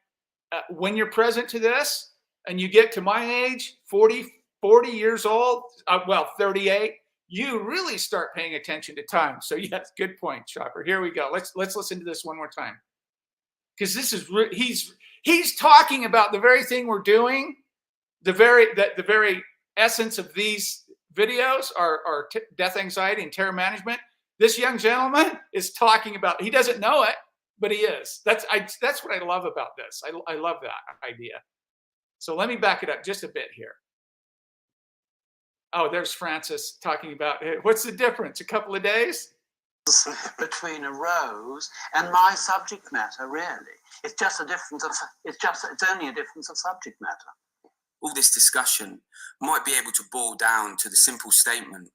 when you're present to this and you get to my age, 40 years old, 38, you really start paying attention to time. So yes, good point, Chopper. Here we go. Let's listen to this one more time. Because this is, he's talking about the very thing we're doing, the very essence of these videos are death anxiety and terror management. This young gentleman is talking about, he doesn't know it, but he is. That's what I love about this. I love that idea. So let me back it up just a bit here. Oh, there's Francis talking about, what's the difference? A couple of days? Between a rose and my subject matter, really. It's just a difference of, it's only a difference of subject matter. All this discussion might be able to boil down to the simple statement: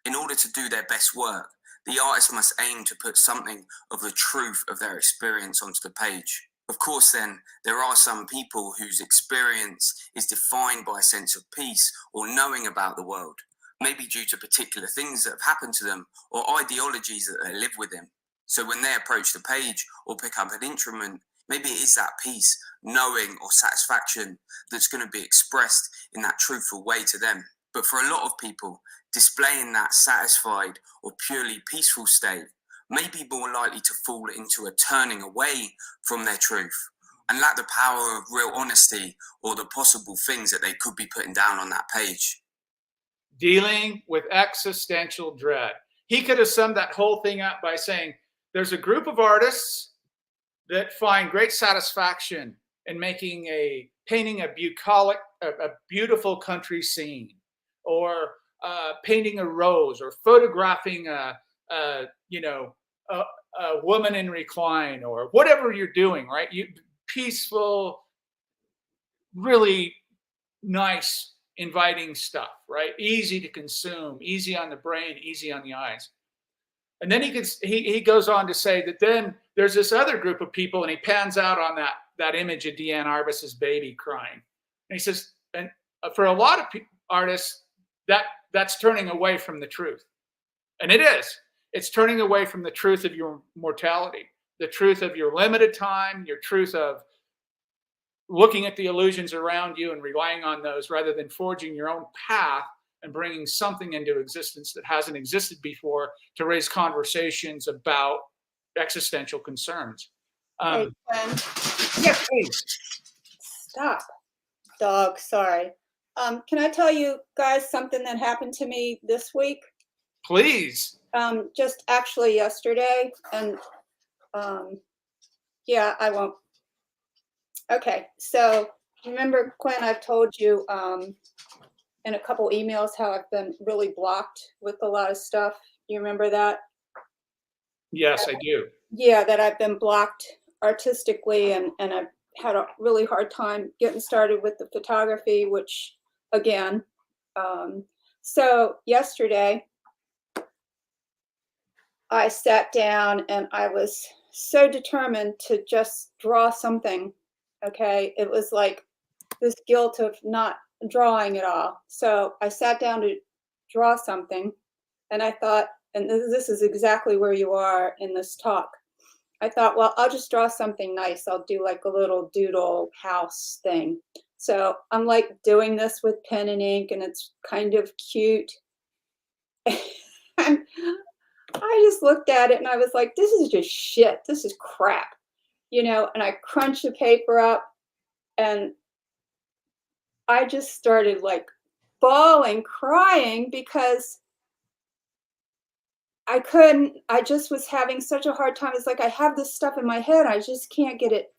in order to do their best work, the artist must aim to put something of the truth of their experience onto the page. Of course, then, there are some people whose experience is defined by a sense of peace or knowing about the world, maybe due to particular things that have happened to them or ideologies that they live within. So when they approach the page or pick up an instrument, maybe it is that peace, knowing or satisfaction that's going to be expressed in that truthful way to them. But for a lot of people, displaying that satisfied or purely peaceful state may be more likely to fall into a turning away from their truth and lack the power of real honesty or the possible things that they could be putting down on that page. Dealing with existential dread. He could have summed that whole thing up by saying, there's a group of artists that find great satisfaction in painting a beautiful country scene, or painting a rose, or photographing a woman in recline, or whatever you're doing, right? Peaceful, really nice, inviting stuff, right? Easy to consume, easy on the brain, easy on the eyes. And then he goes on to say that then there's this other group of people, and he pans out on that image of Deanne Arbus's baby crying. And he says, and for a lot of artists, that's turning away from the truth. And it is. It's turning away from the truth of your mortality, the truth of your limited time, your truth of looking at the illusions around you and relying on those rather than forging your own path and bringing something into existence that hasn't existed before to raise conversations about existential concerns. Hey, Quinn. Yes, please. Stop. Dog, sorry. Can I tell you guys something that happened to me this week? Please. Just actually yesterday, and yeah, I won't. Okay, so remember, Quinn, I've told you in a couple emails how I've been really blocked with a lot of stuff. You remember that? Yes, I do. Yeah, that I've been blocked artistically, and I've had a really hard time getting started with the photography, which again, so yesterday, I sat down and I was so determined to just draw something. Okay. It was like this guilt of not drawing at all. So I sat down to draw something and I thought, and this is exactly where you are in this talk. I thought, well, I'll just draw something nice. I'll do like a little doodle house thing. So I'm like doing this with pen and ink and it's kind of cute. And I just looked at it and I was like, this is just shit. This is crap, and I crunched the paper up and I just started like bawling, crying because I just was having such a hard time. It's like I have this stuff in my head. I just can't get it.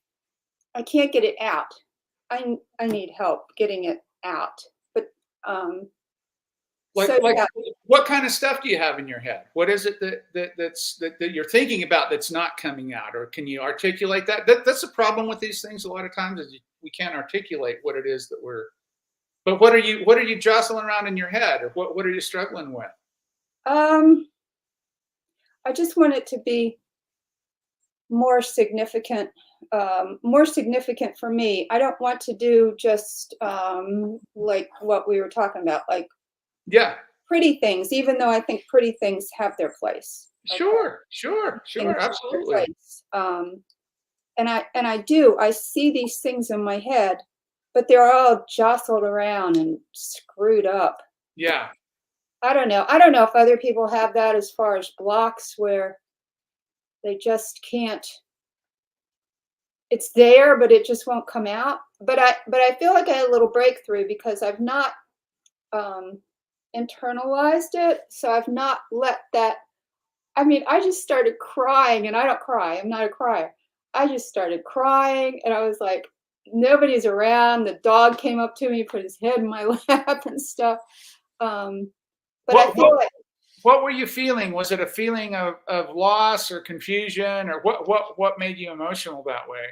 I can't get it out. I need help getting it out. But Like, so like yeah. what kind of stuff do you have in your head? What is it that you're thinking about that's not coming out? Or can you articulate that? That's the problem with these things a lot of times is we can't articulate what it is that we're. But what are you jostling around in your head, or what are you struggling with? I just want it to be more significant for me. I don't want to do just like what we were talking about, like Yeah. pretty things, even though I think pretty things have their place. Sure, Things have their absolutely. place. And I see these things in my head, but they're all jostled around and screwed up. Yeah. I don't know if other people have that as far as blocks where they just can't. It's there, but it just won't come out. But I feel like I had a little breakthrough because I've not internalized it. So I've not let that. I mean, I just started crying, and I don't cry. I'm not a crier. I just started crying, and I was like, nobody's around. The dog came up to me, put his head in my lap and stuff. But I feel like. What were you feeling? Was it a feeling of loss or confusion, or what made you emotional that way?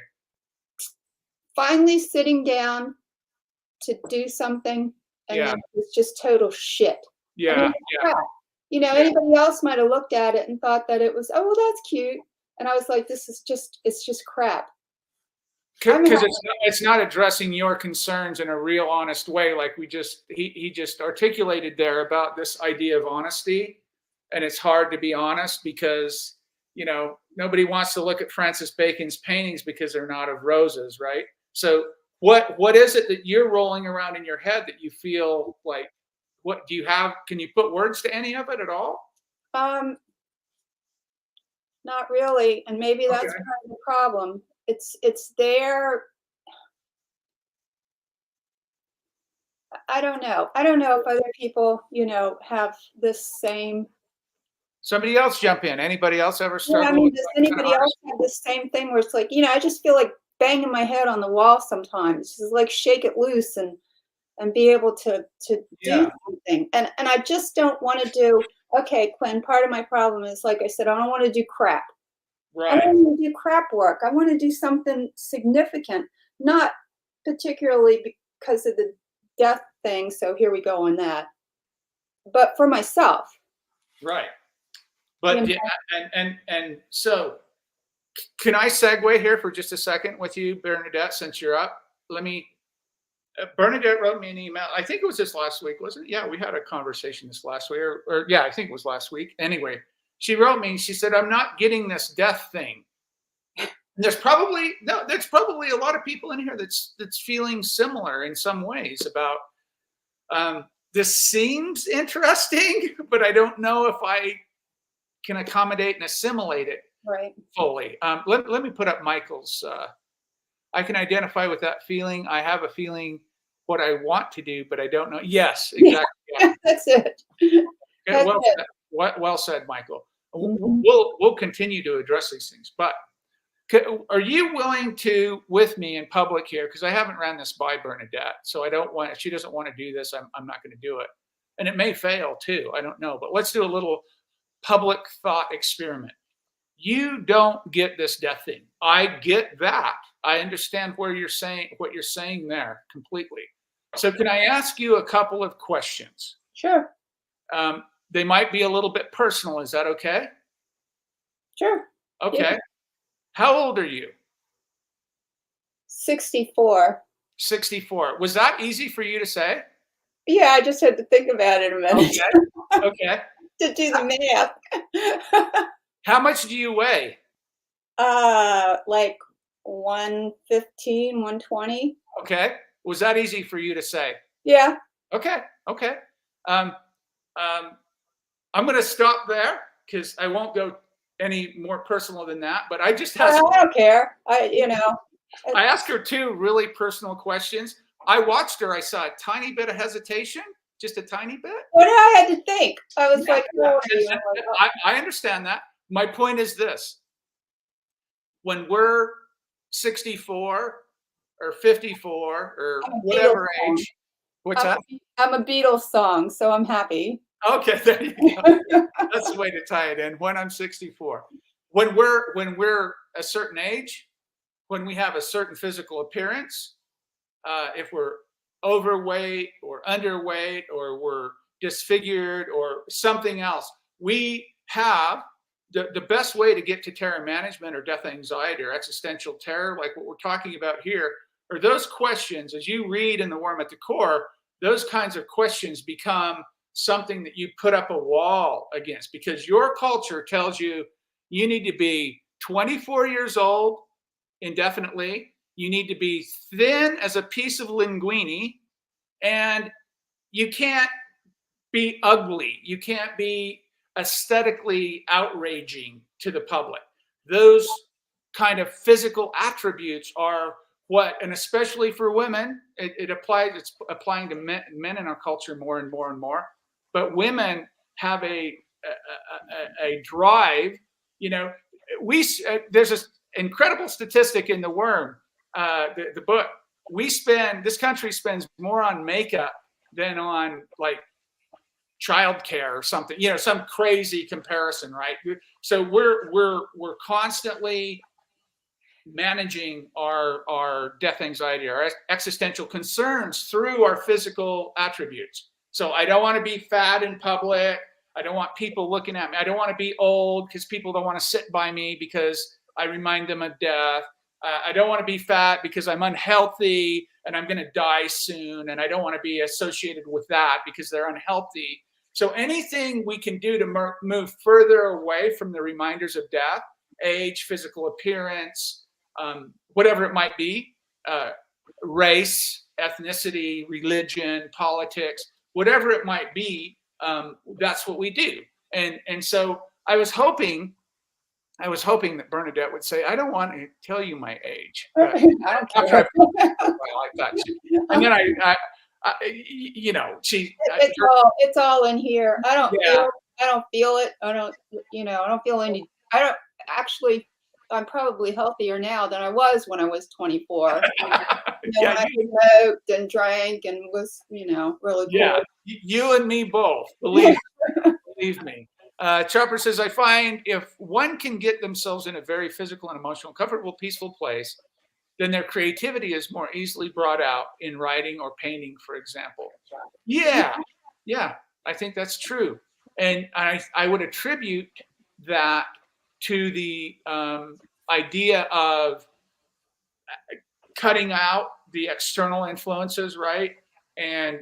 Finally sitting down to do something, and then it was just total shit. Yeah, I mean, crap. Anybody else might have looked at it and thought that it was, oh, well, that's cute. And I was like, it's just crap. Because it's not addressing your concerns in a real honest way, like he just articulated there about this idea of honesty, and it's hard to be honest because nobody wants to look at Francis Bacon's paintings because they're not of roses, right? So what is it that you're rolling around in your head that you feel like? What do you have? Can you put words to any of it at all? Not really, and maybe that's part of the problem. It's there. I don't know if other people, have this same. Somebody else jump in. Anybody else ever struggle? Yeah, I mean, does anybody else have the same thing where it's like, I just feel like banging my head on the wall sometimes. Just like shake it loose and be able to do something. And I just don't want to do. Okay, Quinn. Part of my problem is, like I said, I don't want to do crap. Right. I don't want to do crap work. I want to do something significant, not particularly because of the death thing. So here we go on that. But for myself. Right. But and so can I segue here for just a second with you, Bernadette, since you're up? Bernadette wrote me an email. I think it was this last week, wasn't it? Yeah, we had a conversation this last week, or yeah, I think it was last week. Anyway, she wrote me. She said, "I'm not getting this death thing." And there's probably a lot of people in here that's feeling similar in some ways about. This seems interesting, but I don't know if I can accommodate and assimilate it fully. Let me put up Michael's. I can identify with that feeling. I have a feeling what I want to do, but I don't know. Yes, exactly. Yeah. That's it. Well said, Michael. We'll continue to address these things, but are you willing to, with me in public here, because I haven't ran this by Bernadette, so I don't want. If she doesn't want to do this, I'm not going to do it, and it may fail too. I don't know, but let's do a little public thought experiment. You don't get this death thing. I get that. I understand what you're saying there completely. So can I ask you a couple of questions? Sure. They might be a little bit personal. Is that okay? Sure. Okay. Yeah. How old are you? 64. 64. Was that easy for you to say? Yeah, I just had to think about it a minute. Okay. Okay. To do the math. How much do you weigh? Like 115, 120. Okay. Was that easy for you to say? Yeah. Okay. Okay. Um, I'm going to stop there because I won't go any more personal than that. But I just have. I don't care. I asked her 2 really personal questions. I watched her. I saw a tiny bit of hesitation, just a tiny bit. What I had to think. I was like, oh, I understand that. My point is this. When we're 64 or 54 or whatever age, what's that? I'm a Beatles song, so I'm happy. Okay, there you go. That's the way to tie it in. When I'm 64. When we're a certain age, when we have a certain physical appearance, if we're overweight or underweight or we're disfigured or something else, we have the best way to get to terror management or death anxiety or existential terror, like what we're talking about here, are those questions. As you read in The Worm at the Core, those kinds of questions become something that you put up a wall against, because your culture tells you you need to be 24 years old indefinitely. You need to be thin as a piece of linguine, and you can't be ugly. You can't be aesthetically outraging to the public. Those kind of physical attributes are what, and especially for women, it applies. It's applying to men in our culture more and more and more. But women have a drive. There's this incredible statistic in The Worm, the book. This country spends more on makeup than on like childcare or something, some crazy comparison, right? So we're constantly managing our death anxiety, our existential concerns through our physical attributes. So I don't want to be fat in public. I don't want people looking at me. I don't want to be old because people don't want to sit by me because I remind them of death. I don't want to be fat because I'm unhealthy and I'm going to die soon. And I don't want to be associated with that because they're unhealthy. So anything we can do to move further away from the reminders of death, age, physical appearance, whatever it might be, race, ethnicity, religion, politics, whatever it might be, that's what we do. And so I was hoping that Bernadette would say, I don't want to tell you my age. But I don't care. I thought and then it's all in here. I don't feel it. I don't feel any. I'm probably healthier now than I was when I was 24. When I smoked and drank and was, really cool. Yeah, you and me both. Believe me. Chopper says, I find if one can get themselves in a very physical and emotional, comfortable, peaceful place, then their creativity is more easily brought out in writing or painting, for example. Yeah, I think that's true. And I would attribute that to the idea of cutting out the external influences, right? And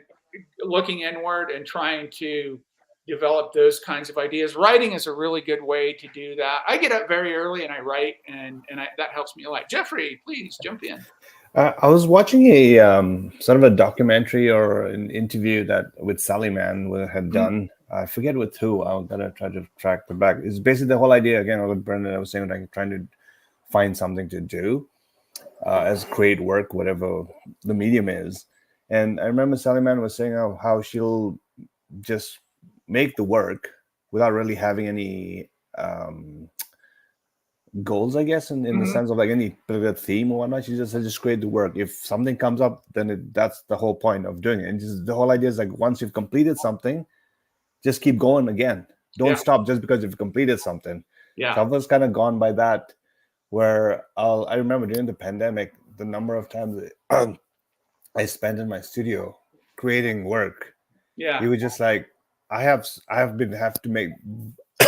looking inward and trying to develop those kinds of ideas. Writing is a really good way to do that. I get up very early and I write, and that helps me a lot. Jeffrey, please jump in. I was watching a sort of a documentary or an interview that with Sally Mann had done. I forget with who. I'm gonna try to track it back. It's basically the whole idea again. What Brendan was saying, like trying to find something to do as create work, whatever the medium is. And I remember Sally Mann was saying how she'll just make the work without really having any goals, I guess, in the sense of like any particular theme or whatnot. She just create the work. If something comes up, then that's the whole point of doing it. And just the whole idea is like once you've completed something, just keep going again. Don't stop just because you've completed something. Yeah. So I was kind of gone by that, where I remember during the pandemic, the number of times I spent in my studio creating work. Yeah. You were just like, I have to make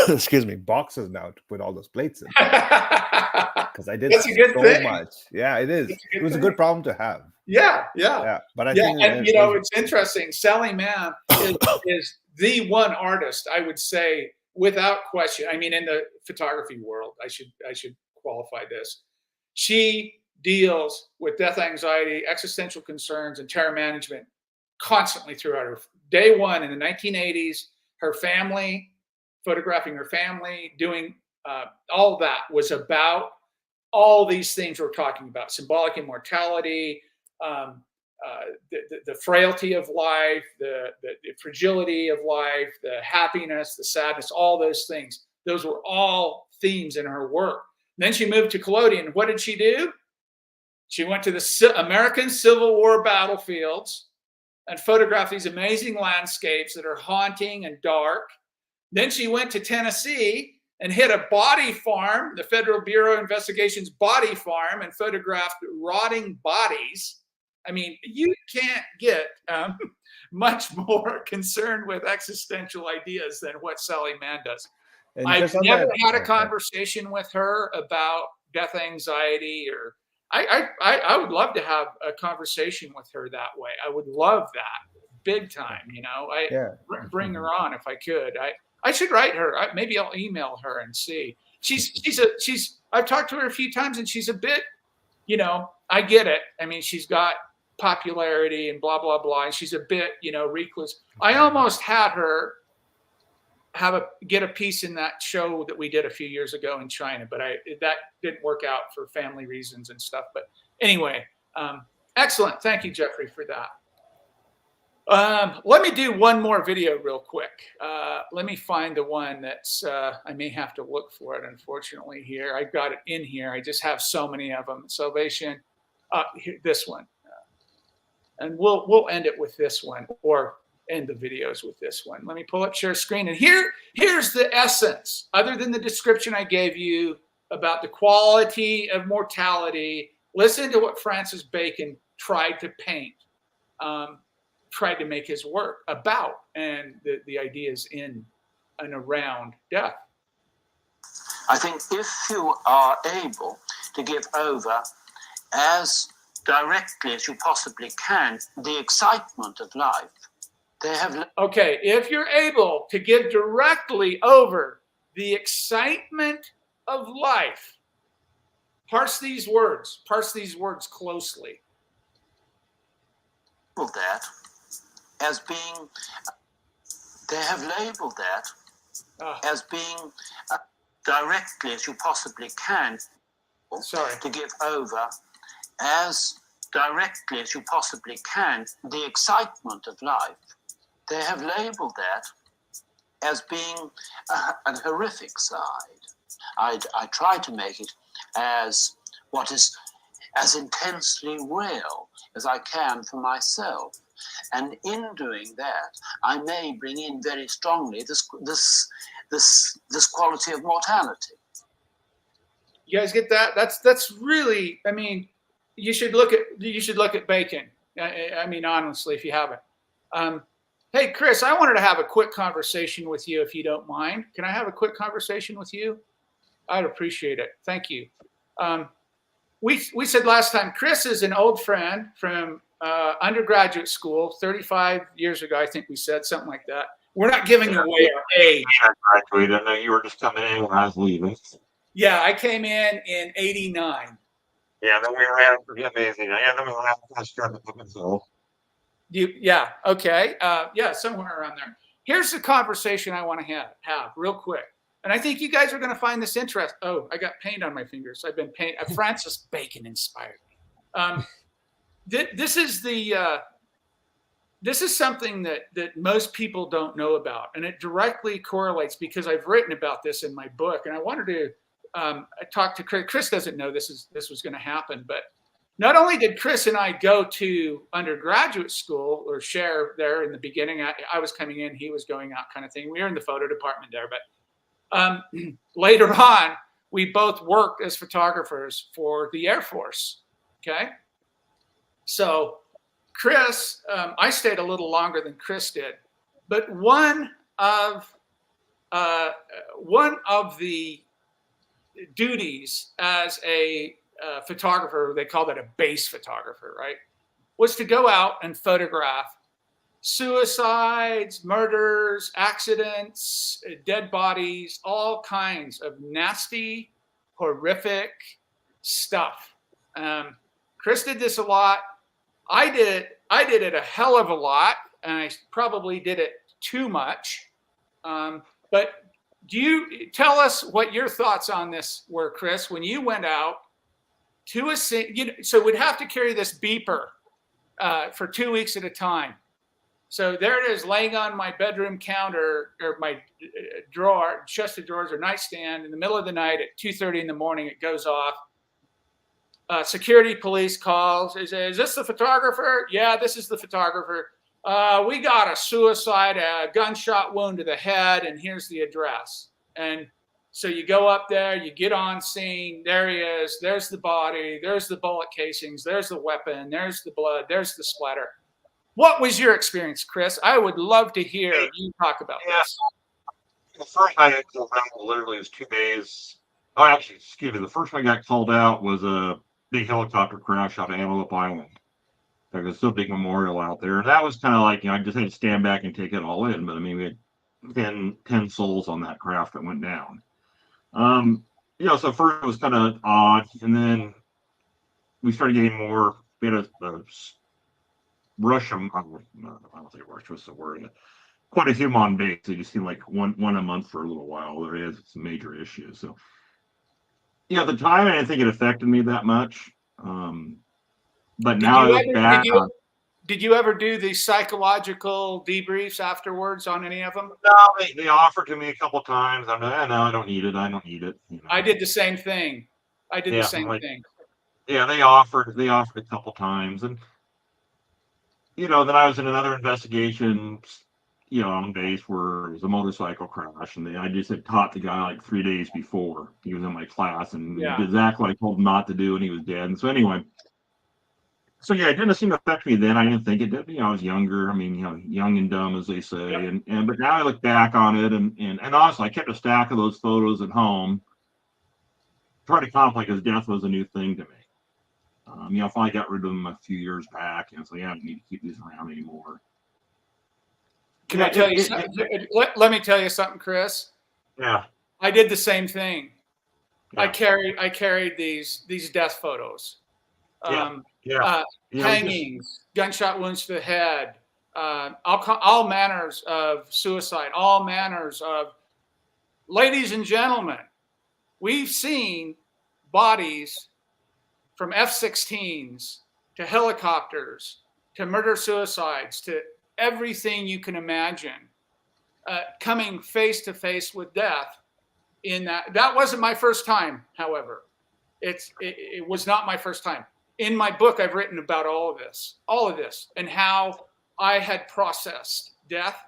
excuse me, boxes now to put all those plates in. Because I did That's a good so thing. much. Yeah, it is. It's a good It was a thing. good problem to have. Yeah. Yeah, but I Yeah, think and you know, it's interesting. Sally Mann is the one artist I would say, without question. I mean, in the photography world, I should qualify this. She deals with death anxiety, existential concerns, and terror management constantly throughout her day one in the 1980s. Her family, photographing her family, doing all that was about all these things we're talking about: symbolic immortality, um, the frailty of life, the fragility of life, the happiness, the sadness, all those things. Those were all themes in her work. And then she moved to collodion. What did she do? She went to the American Civil War battlefields and photographed these amazing landscapes that are haunting and dark. Then she went to Tennessee and hit a body farm, the Federal Bureau of Investigation's body farm, and photographed rotting bodies. I mean, you can't get much more concerned with existential ideas than what Sally Mann does. And I've just on never that- had a conversation with her about death anxiety, or I would love to have a conversation with her that way. I would love that big time. You know, bring her on if I could. I should write her. Maybe I'll email her and see. I've talked to her a few times, and she's a bit, you know, I get it. I mean, she's got popularity and blah blah blah, and she's a bit, you know, recluse. I almost had her get a piece in that show that we did a few years ago in China, but that didn't work out for family reasons and stuff. But anyway, excellent. Thank you, Jeffrey, for that. Let me do one more video real quick. Let me find the one that's, I may have to look for it, unfortunately, here. I've got it in here. I just have so many of them. Salvation, this one. And we'll end it with this one, or end the videos with this one. Let me pull up share screen. And here's the essence, other than the description I gave you about the quality of mortality. Listen to what Francis Bacon tried to paint. Tried to make his work about, and the ideas in and around death. I think if you are able to give over as directly as you possibly can the excitement of life, okay, if you're able to give directly over the excitement of life, parse these words closely. That as being, they have labeled that as being directly as you possibly can. To give over as directly as you possibly can the excitement of life. They have labeled that as being a horrific side. I try to make it as what is as intensely real as I can for myself. And in doing that, I may bring in very strongly this quality of mortality. You guys get that? That's really, I mean, you should look at Bacon. I mean, honestly, if you haven't. Hey, Chris, I wanted to have a quick conversation with you, if you don't mind. Can I have a quick conversation with you? I'd appreciate it. Thank you. We said last time, Chris is an old friend from undergraduate school 35 years ago, I think we said, something like that. We're not giving away our age. I graduated. I know you were just coming in when I was leaving. Yeah, I came in 89. Yeah, then we ran pretty amazing. Yeah, then we ran past Hill. Yeah, okay. Yeah, somewhere around there. Here's the conversation I want to have real quick. And I think you guys are going to find this interesting. Oh, I got paint on my fingers. I've been paint. Francis Bacon inspired me. This is something that most people don't know about, and it directly correlates because I've written about this in my book. And I wanted to talk to Chris. Chris doesn't know this was going to happen, but not only did Chris and I go to undergraduate school or share there in the beginning. I was coming in, he was going out, kind of thing. We were in the photo department there, but later on, we both worked as photographers for the Air Force. Okay. So Chris, I stayed a little longer than Chris did, but one of one of the duties as a photographer, they call that a base photographer, right, was to go out and photograph suicides, murders, accidents, dead bodies, all kinds of nasty, horrific stuff. Chris did this a lot. I did it a hell of a lot, and I probably did it too much. But do you tell us what your thoughts on this were, Chris, when you went out to so we'd have to carry this beeper for 2 weeks at a time. So there it is, laying on my bedroom counter or my drawer, chest of drawers or nightstand in the middle of the night at 2:30 in the morning. It goes off. Security police calls. Is this the photographer? Yeah, this is the photographer. We got a suicide, a gunshot wound to the head, and here's the address. And so you go up there, you get on scene. There he is. There's the body. There's the bullet casings. There's the weapon. There's the blood. There's the splatter. What was your experience, Chris? I would love to hear you talk about this. The first night I called out literally was 2 days. Oh, actually, excuse me. The first one I got called out was a big helicopter crash out of Antelope Island. There's still a big memorial out there. And that was kind of like, I just had to stand back and take it all in. But I mean, we had 10 souls on that craft that went down. So first it was kind of odd. And then we started getting more, we had a rush, I don't think rush was the word, quite a few on base. It just seemed like one a month for a little while. There is some major issues. So, at the time, I didn't think it affected me that much. But now I look back. Did you ever do the psychological debriefs afterwards on any of them? No, they offered to me a couple times. I'm like, no, I don't need it. I don't need it. I did the same thing. The same thing. Yeah, they offered a couple times, and then I was in another investigation, on base where it was a motorcycle crash, and I just had taught the guy like 3 days before. He was in my class, and he did exactly what I told him not to do, and he was dead. And so anyway, it didn't seem to affect me then. I didn't think it did. I was younger. I mean, young and dumb, as they say. And but now I look back on it, and honestly, I kept a stack of those photos at home, trying to contemplate, because death was a new thing to me. I finally got rid of them a few years back, and so I don't need to keep these around anymore. Can I tell you something? Let me tell you something, Chris. Yeah. I did the same thing. Yeah. I carried these death photos. Hangings, gunshot wounds to the head, all manners of suicide, all manners of. Ladies and gentlemen, we've seen bodies from F-16s to helicopters to murder-suicides to everything you can imagine, coming face to face with death. That wasn't my first time, however. It was not my first time. In my book, I've written about all of this, and how I had processed death,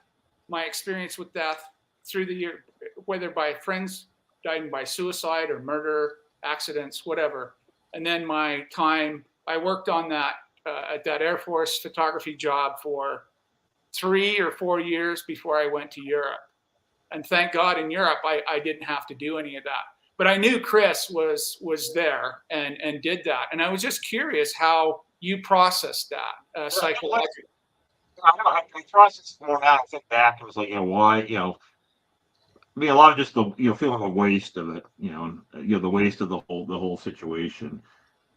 my experience with death through the year, whether by friends dying by suicide or murder, accidents, whatever. And then my time, I worked on that at that Air Force photography job for 3 or 4 years before I went to Europe. And thank God in Europe, I didn't have to do any of that. But I knew Chris was there and did that. And I was just curious how you processed that psychologically. I process it more now. I think back, it was like, why, I mean, a lot of just the, feeling the waste of it, the waste of the whole situation,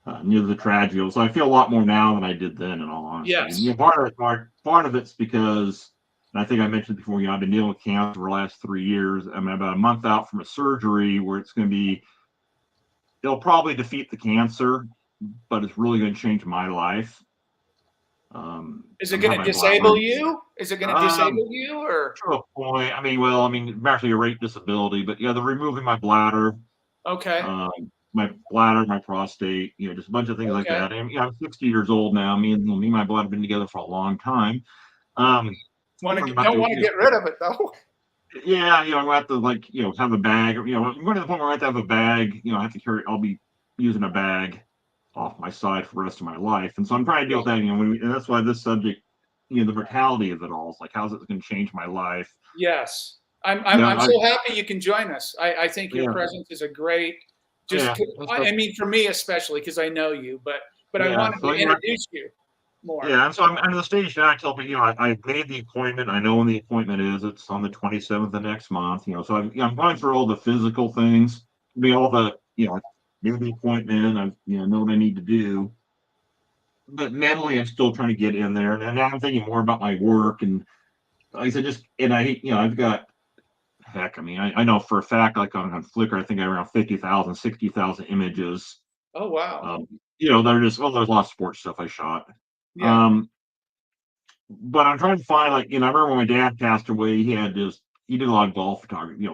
the tragedy. So I feel a lot more now than I did then, in all honesty. Yes. And, part of it's because, and I think I mentioned before, I've been dealing with cancer for the last 3 years. I'm about a month out from a surgery where it'll probably defeat the cancer, but it's really going to change my life. Is it going to disable you? Is it going to disable you, or to a point? Actually a rate disability, but they're removing my bladder. Okay. My bladder, my prostate, just a bunch of things like that. And I'm 60 years old now. Me and my bladder have been together for a long time. Don't want to get rid of it though. Yeah, I'm going to have to have a bag. I'm going to the point where I have to have a bag. I have to carry. I'll be using a bag off my side for the rest of my life, and so I'm trying to deal with that. And that's why this subject, the mortality of it all, is like, how's it going to change my life? Yes. I'm so happy you can join us. I think your Yeah. presence is a great. Yeah. I mean, for me especially because I know you, but I Yeah. wanted So to introduce you more. yeah, and so I'm at the stage now. I tell people, I made the appointment. I know when the appointment is. It's on the 27th of next month. So I'm going through all the physical things. All the, made the appointment. I, know what I need to do. But mentally, I'm still trying to get in there, and now I'm thinking more about my work. And like I said, I've got, heck, I mean, I know for a fact, like on Flickr, I think I have around 50,000, 60,000 images. Oh wow. They're just, there's a lot of sports stuff I shot. Yeah. But I'm trying to find, like, I remember when my dad passed away, he did a lot of golf photography,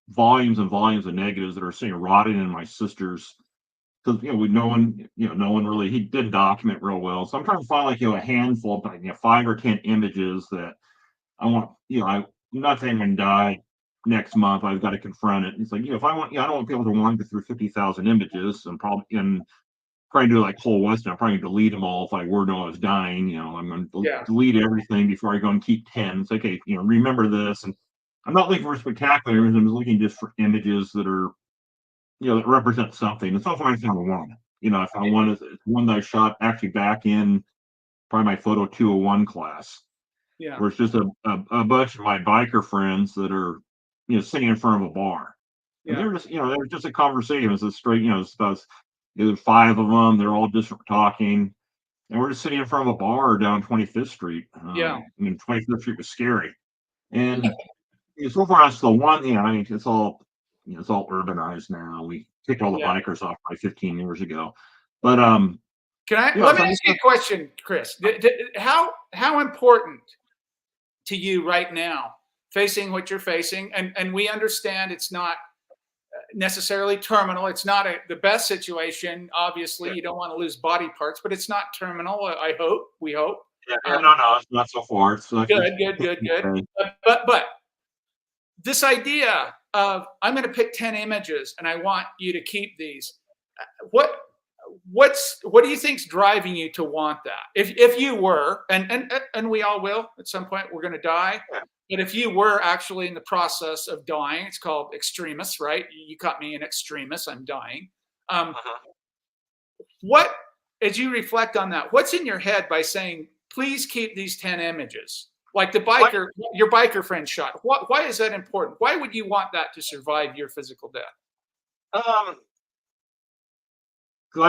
volumes and volumes of negatives that are sitting rotting in my sister's, because, no one really, he didn't document real well. So I'm trying to find, like, a handful of, like, 5 or 10 images that I want, I'm not saying I'm going to die next month. I've got to confront it. It's like, if I want, I don't want people to wander through 50,000 images and probably do like Cole Weston. I'm probably gonna delete them all if I were to know I was dying. I'm going to delete everything before I go and keep 10. It's okay, remember this. And I'm not looking for spectacular images. I'm just looking just for images that are, that represent something. And so far I found one. I found one. It's one that I shot actually back in probably my photo 201 class. Yeah. Where it's just a bunch of my biker friends that are, sitting in front of a bar. And Yeah. they're just, there was just a conversation. It was a straight, it's about, there's 5 of them. They're all just talking, and we're just sitting in front of a bar down 25th Street. Yeah. 25th Street was scary, and so far that's the one. I mean, it's all, it's all urbanized now. We kicked all the bikers off by 15 years ago, but Can I let me ask you a question, Chris? How important to you right now, facing what you're facing, and we understand it's not necessarily terminal. It's not the best situation. Obviously, you don't want to lose body parts, but it's not terminal. I hope. We hope. No, it's not so far. It's Good. But this idea of I'm going to pick 10 images and I want you to keep these. What do you think's driving you to want that? If you were, and we all will at some point, we're going to die. But if you were actually in the process of dying, it's called extremis, right? You caught me in extremis. I'm dying. What, as you reflect on that, what's in your head by saying, please keep these 10 images? Like your biker friend shot. Why is that important? Why would you want that to survive your physical death? I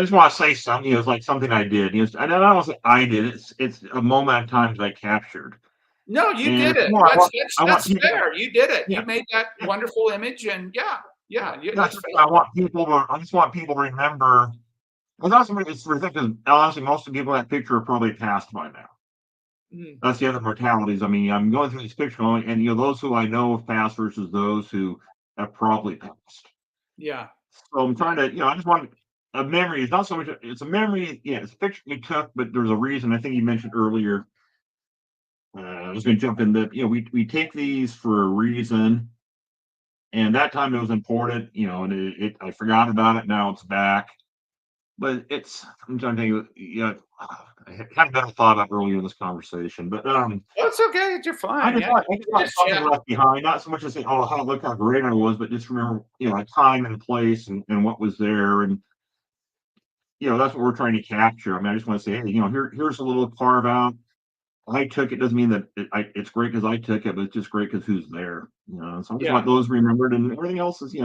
just want to say something. It's like something I did. I don't say I did. It's a moment in time that I captured. No, you did it. That's fair. You did it. You made that wonderful image, and that's fair. I just want people to remember. It's ridiculous. Honestly, most of the people in that picture are probably passed by now. That's the other mortalities. I mean, I'm going through this picture, and those who I know have passed versus those who have probably passed. Yeah. So I'm trying to, I just want a memory. It's not so much. It's a memory. Yeah, it's a picture we took, but there's a reason. I think you mentioned earlier. I was going to jump in that. We take these for a reason, and that time it was important. And I forgot about it. Now it's back. But I'm trying to think. I hadn't better thought about earlier in this conversation, but it's okay. You're fine. I just want something left behind, not so much as saying, "Oh, look how great I was," but just remember, time and place and what was there, and that's what we're trying to capture. I mean, I just want to say, hey, here's a little carve out. I took it doesn't mean that it's great because I took it, but it's just great because who's there. So I just want those remembered, and everything else is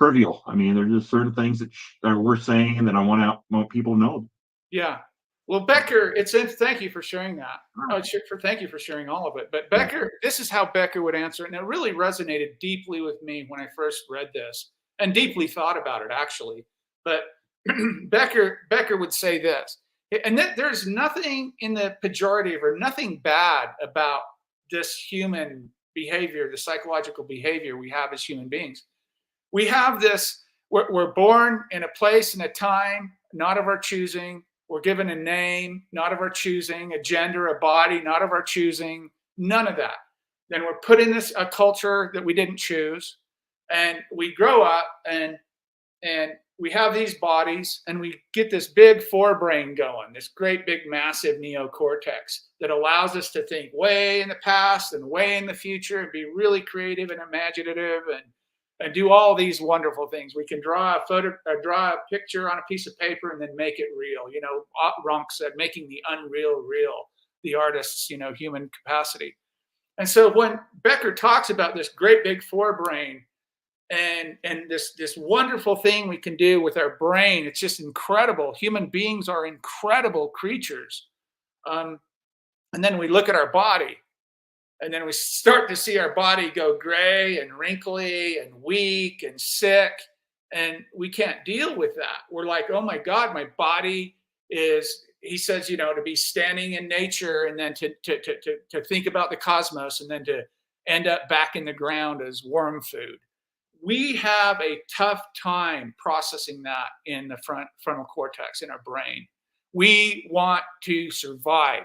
trivial. I mean, there's just certain things that we're saying that I want people to know. Yeah. Well, Becker, thank you for sharing that. Thank you for sharing all of it. But Becker, this is how Becker would answer it. And it really resonated deeply with me when I first read this and deeply thought about it, actually. But Becker would say this, and there's nothing in the pejorative or nothing bad about this human behavior, the psychological behavior we have as human beings. We have this, we're born in a place and a time, not of our choosing. We're given a name, not of our choosing, a gender, a body, not of our choosing, none of that. Then we're put in a culture that we didn't choose, and we grow up, and we have these bodies and we get this big forebrain going, this great big massive neocortex that allows us to think way in the past and way in the future and be really creative and imaginative and do all these wonderful things. We can draw a picture on a piece of paper and then make it real. You know, Ronk said, making the unreal real, the artist's, you know, human capacity. And so when Becker talks about this great big forebrain, and this wonderful thing we can do with our brain, it's just incredible. Human beings are incredible creatures. And then we look at our body, and then we start to see our body go gray and wrinkly and weak and sick, and we can't deal with that. We're like, oh my God, my body is, he says, you know, to be standing in nature and then to think about the cosmos and then to end up back in the ground as worm food. We have a tough time processing that in the frontal cortex in our brain. We want to survive.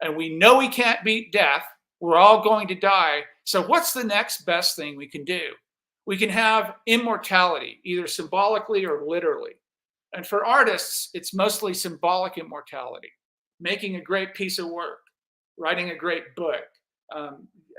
And we know we can't beat death. We're all going to die. So what's the next best thing we can do? We can have immortality, either symbolically or literally. And for artists, it's mostly symbolic immortality, making a great piece of work, writing a great book, a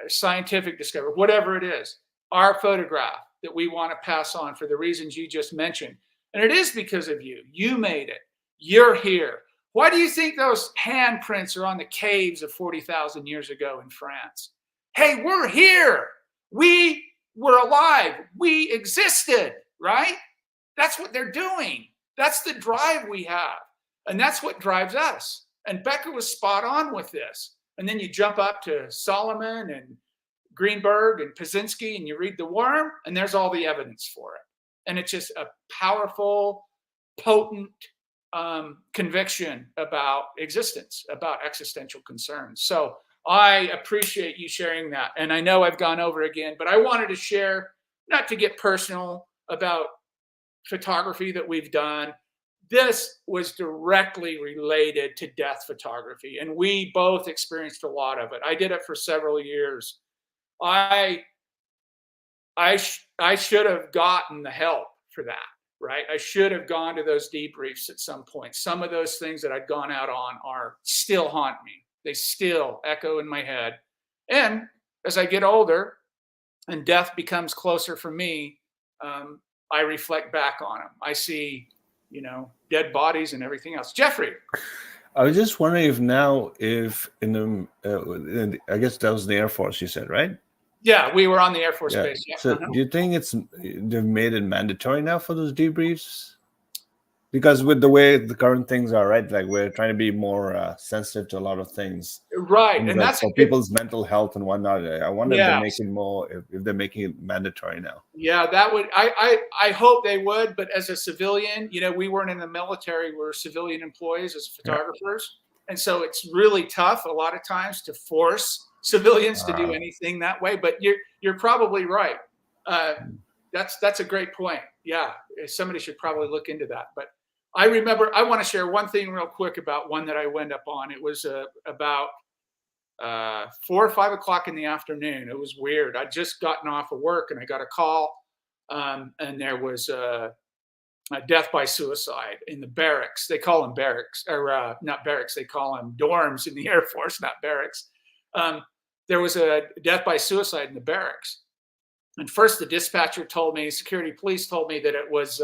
scientific discovery, whatever it is. Our photograph that we want to pass on for the reasons you just mentioned. And it is because of you. You made it. You're here. Why do you think those handprints are on the caves of 40,000 years ago in France? Hey, we're here. We were alive. We existed, right? That's what they're doing. That's the drive we have. And that's what drives us. And Becker was spot on with this. And then you jump up to Solomon and Greenberg and Pazinski, and you read The Worm, and there's all the evidence for it. And it's just a powerful, potent conviction about existence, about existential concerns. So I appreciate you sharing that. And I know I've gone over again, but I wanted to share, not to get personal about photography that we've done. This was directly related to death photography, and we both experienced a lot of it. I did it for several years. I should have gotten the help for that, right? I should have gone to those debriefs at some point. Some of those things that I'd gone out on are still haunt me. They still echo in my head. And as I get older and death becomes closer for me, I reflect back on them. I see, you know, dead bodies and everything else. Jeffrey. I was just wondering if now, if in the, I guess that was the Air Force, you said, right? Yeah, we were on the Air Force Base. Yeah. So do you think they've made it mandatory now for those debriefs? Because with the way the current things are, right? Like we're trying to be more sensitive to a lot of things. Right. And like that's for people's mental health and whatnot. I wonder if they're making more, if they're making it mandatory now. Yeah, that would, I hope they would, but as a civilian, you know, we weren't in the military, we were civilian employees as photographers. Yeah. And so it's really tough a lot of times to force civilians to do anything that way, but you're probably right. That's a great point. Yeah, somebody should probably look into that. But I remember, I want to share one thing real quick about one that I went up on. It was about 4 or 5 o'clock in the afternoon. It was weird. I'd just gotten off of work and I got a call, and there was a death by suicide in the barracks. They call them barracks, or not barracks. They call them dorms in the Air Force, not barracks. There was a death by suicide in the barracks. And first the dispatcher told me, security police told me that it was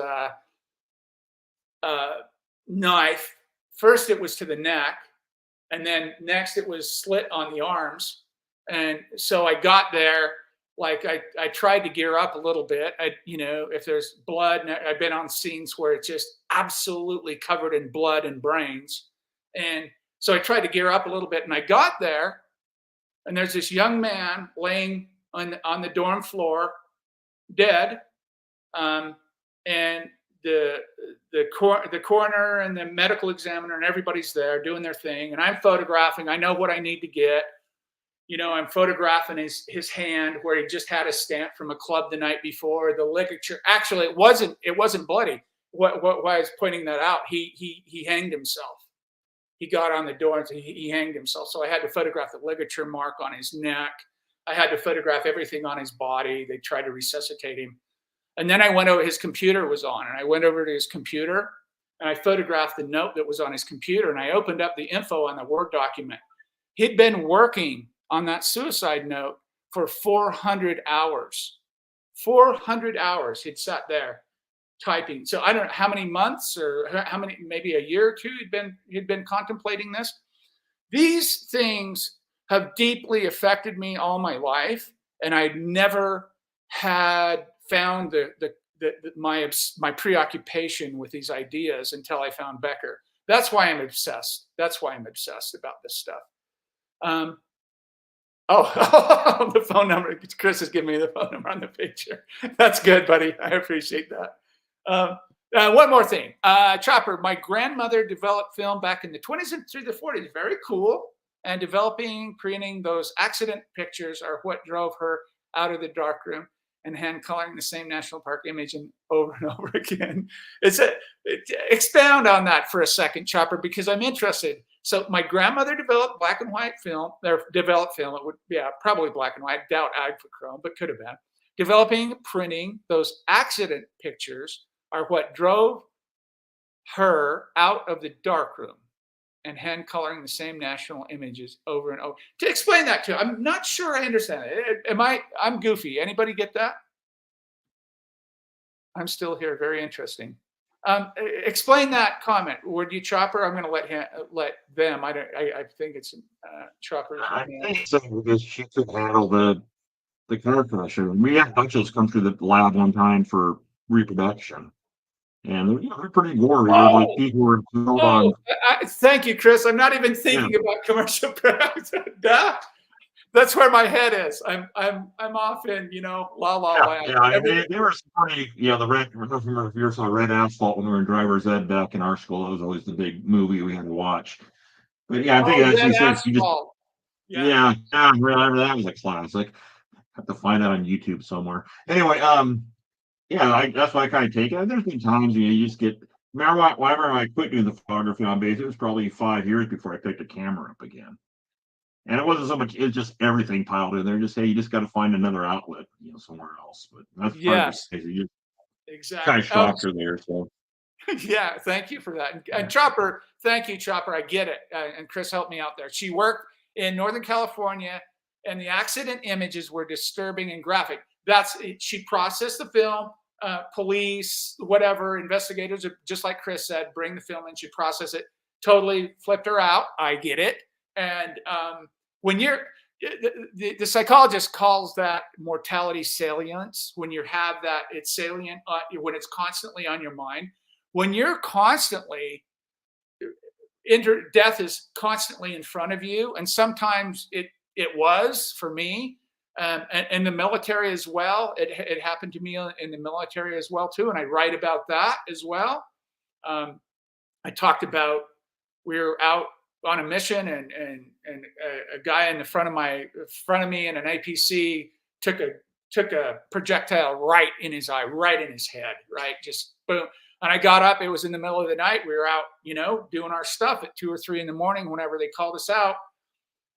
knife. First it was to the neck, and then next it was slit on the arms. And so I got there, like I tried to gear up a little bit. You know, if there's blood, and I've been on scenes where it's just absolutely covered in blood and brains. And so I tried to gear up a little bit, and I got there, and there's this young man laying on the dorm floor, dead. And the coroner and the medical examiner and everybody's there doing their thing, and I'm photographing. I know what I need to get. You know, I'm photographing his hand where he just had a stamp from a club the night before. The ligature, actually, it wasn't bloody. Why I was pointing that out, he hanged himself. He got on the door and he hanged himself. So I had to photograph the ligature mark on his neck. I had to photograph everything on his body. They tried to resuscitate him. And then I went over, his computer was on, and I went over to his computer and I photographed the note that was on his computer, and I opened up the info on the Word document. He'd been working on that suicide note for 400 hours. 400 hours he'd sat there typing. So I don't know how many months or how many, maybe a year or two he'd been contemplating this. These things have deeply affected me all my life, and I'd never had found my preoccupation with these ideas until I found Becker. That's why I'm obsessed. That's why I'm obsessed about this stuff. The phone number. Chris is giving me the phone number on the picture. That's good, buddy. I appreciate that. One more thing. Chopper, my grandmother developed film back in the 20s and through the 40s. Very cool. And developing, printing those accident pictures are what drove her out of the darkroom and hand coloring the same national park image and over again. Expound on that for a second, Chopper, because I'm interested. So my grandmother developed black and white film, or developed film. It would, probably black and white. I doubt agfachrome, but could have been. Developing, printing those accident pictures are what drove her out of the darkroom and hand coloring the same national images over and over. To explain that to you, I'm not sure I understand it. I'm goofy. Anybody get that? I'm still here. Very interesting. Explain that comment, would you, Chopper? I'm going to let them. I think it's Chopper. I think so, because she could handle the car crusher. We had bunches come through the lab one time for reproduction, and they're pretty gory. Like people were killed on. Thank you, Chris. I'm not even thinking about commercial products. That's where my head is. I'm off in la land. Yeah, they were pretty. The red. I don't remember if you saw Red Asphalt when we were in driver's ed back in our school. That was always the big movie we had to watch. But yeah, I think as you said, she just. Yeah, remember that was a classic. Have to find that on YouTube somewhere. Anyway, that's why I kind of take it. There's been times you just get. Remember whenever I quit doing the photography on base, it was probably 5 years before I picked the camera up again. And it wasn't so much; it's just everything piled in there. Just you just got to find another outlet, somewhere else. But that's exactly. Kind of shocked her there. So yeah, thank you for that. And Chopper, thank you, Chopper. I get it. And Chris helped me out there. She worked in Northern California, and the accident images were disturbing and graphic. She processed the film. Police, whatever, investigators, just like Chris said, bring the film in. She processed it. Totally flipped her out. I get it. And when the psychologist calls that mortality salience, when you have that, it's salient, when it's constantly on your mind. When you're constantly, death is constantly in front of you. And sometimes it was for me, and the military as well. It happened to me in the military as well, too. And I write about that as well. I talked about, we were out on a mission, and a guy in the front of me in an APC took a projectile right in his eye, right in his head, right, just boom. And I got up. It was in the middle of the night. We were out, doing our stuff at 2 or 3 in the morning whenever they called us out.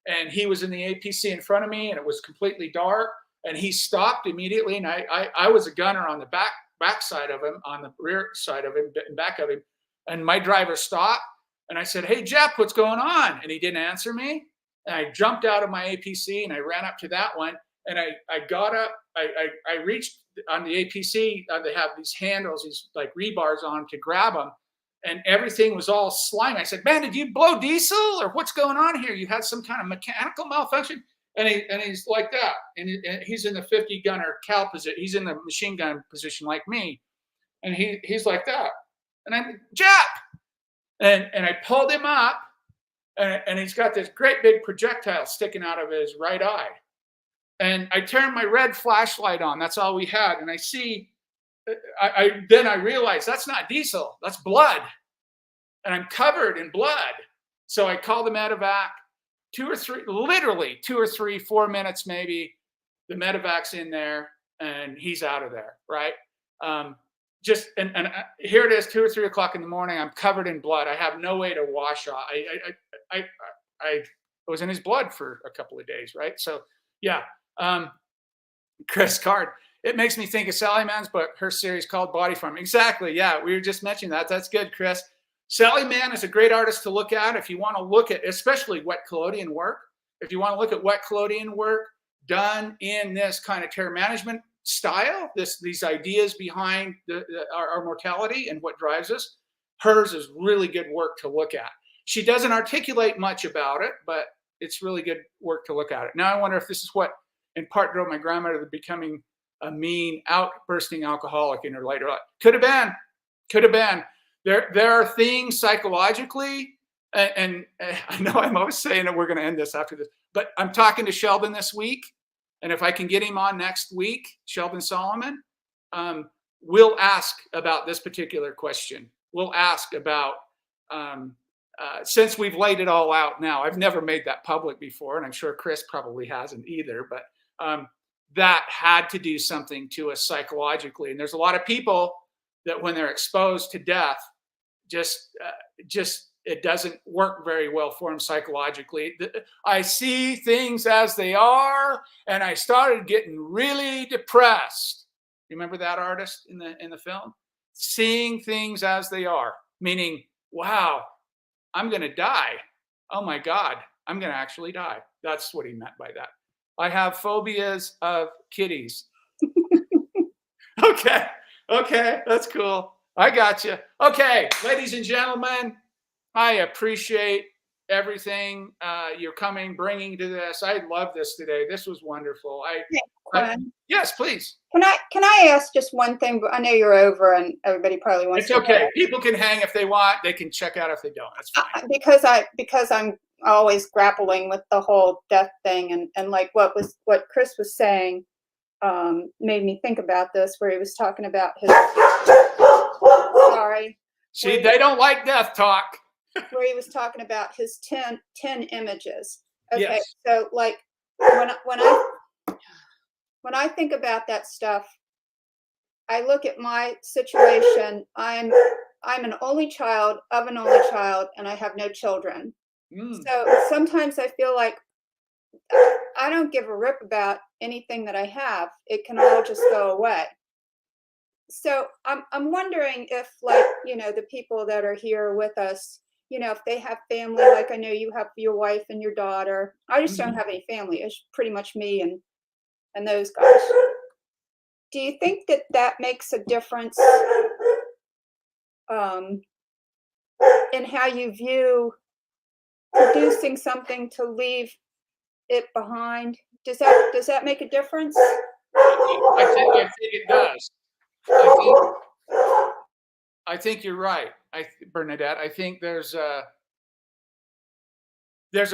And he was in the APC in front of me, and it was completely dark. And he stopped immediately, and I was a gunner on the back side of him, on the rear side of him, back of him. And my driver stopped. And I said, "Hey, Jeff, what's going on?" And he didn't answer me. And I jumped out of my APC and I ran up to that one. And I got up. I reached on the APC. They have these handles, these like rebars on to grab them. And everything was all slimy. I said, "Man, did you blow diesel or what's going on here? You had some kind of mechanical malfunction?" And he's like that. And he's in the 50 gunner cal position. He's in the machine gun position like me. And he's like that. And I'm, "Jeff!" And I pulled him up, and he's got this great big projectile sticking out of his right eye. And I turned my red flashlight on. That's all we had. And I see, then I realized that's not diesel, that's blood. And I'm covered in blood. So I called the medevac. 2 or 3, literally 2 or 3, 4 minutes maybe. The medevac's in there, and he's out of there, right? And here it is, 2 or 3 o'clock in the morning. I'm covered in blood. I have no way to wash off. I was in his blood for a couple of days, right? So yeah, Chris Card. It makes me think of Sally Mann's book, her series called Body Form. Exactly. Yeah, we were just mentioning that. That's good, Chris. Sally Mann is a great artist to look at if you want to look at, especially wet collodion work. If you want to look at wet collodion work done in this kind of terror management style, these ideas behind our mortality and what drives us, hers is really good work to look at. She doesn't articulate much about it, but it's really good work to look at it. Now I wonder if this is what in part drove my grandmother to becoming a mean, outbursting alcoholic in her later life. Could have been. Could have been. There are things psychologically, and I know I'm always saying that we're going to end this after this, but I'm talking to Sheldon this week, and if I can get him on next week, Sheldon Solomon, we'll ask about this particular question. We'll ask about, since we've laid it all out now, I've never made that public before, and I'm sure Chris probably hasn't either, but that had to do something to us psychologically. And there's a lot of people that when they're exposed to death, just it doesn't work very well for them psychologically. I see things as they are, and I started getting really depressed. Remember that artist in the film? Seeing things as they are, meaning, wow, I'm going to die. Oh my God, I'm going to actually die. That's what he meant by that. I have phobias of kitties. Okay, that's cool. I got you. Okay, ladies and gentlemen, I appreciate everything you're bringing to this. I love this today. This was wonderful. Yes, please. Can I ask just one thing? I know you're over, and everybody probably wants. It's okay. People can hang if they want. They can check out if they don't. That's fine. Because I'm always grappling with the whole death thing, and like what Chris was saying made me think about this, where he was talking about his. Sorry. See, they don't like death talk. Where he was talking about his 10 images. Okay, yes. So like when I think about that stuff, I look at my situation. I'm an only child of an only child, and I have no children. So sometimes I feel like I don't give a rip about anything that I have. It can all just go away. So I'm wondering if, like, the people that are here with us, if they have family, like I know you have your wife and your daughter. I just don't have any family. It's pretty much me and those guys. Do you think that makes a difference in how you view producing something to leave it behind? Does that make a difference? I think it does. I think you're right, Bernadette. I think there's a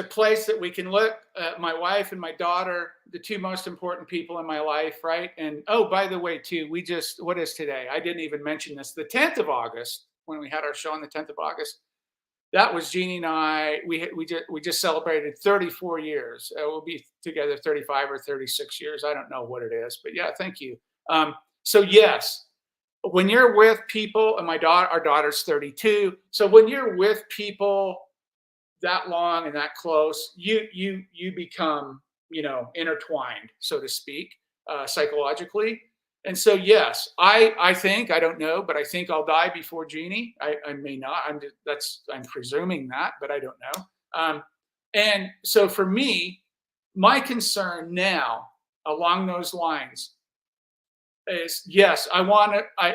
place that we can look at my wife and my daughter, the two most important people in my life, right? And oh, by the way, too, what is today? I didn't even mention this. The 10th of August, when we had our show on the 10th of August, that was Jeannie and I. We just celebrated 34 years. We'll be together 35 or 36 years. I don't know what it is, but yeah, thank you. So yes, when you're with people, and our daughter's 32. So when you're with people that long and that close, you become, intertwined, so to speak, psychologically. And so, yes, I think, I don't know, but I think I'll die before Jeannie. I may not. I'm presuming that, but I don't know. And so for me, my concern now along those lines is, yes,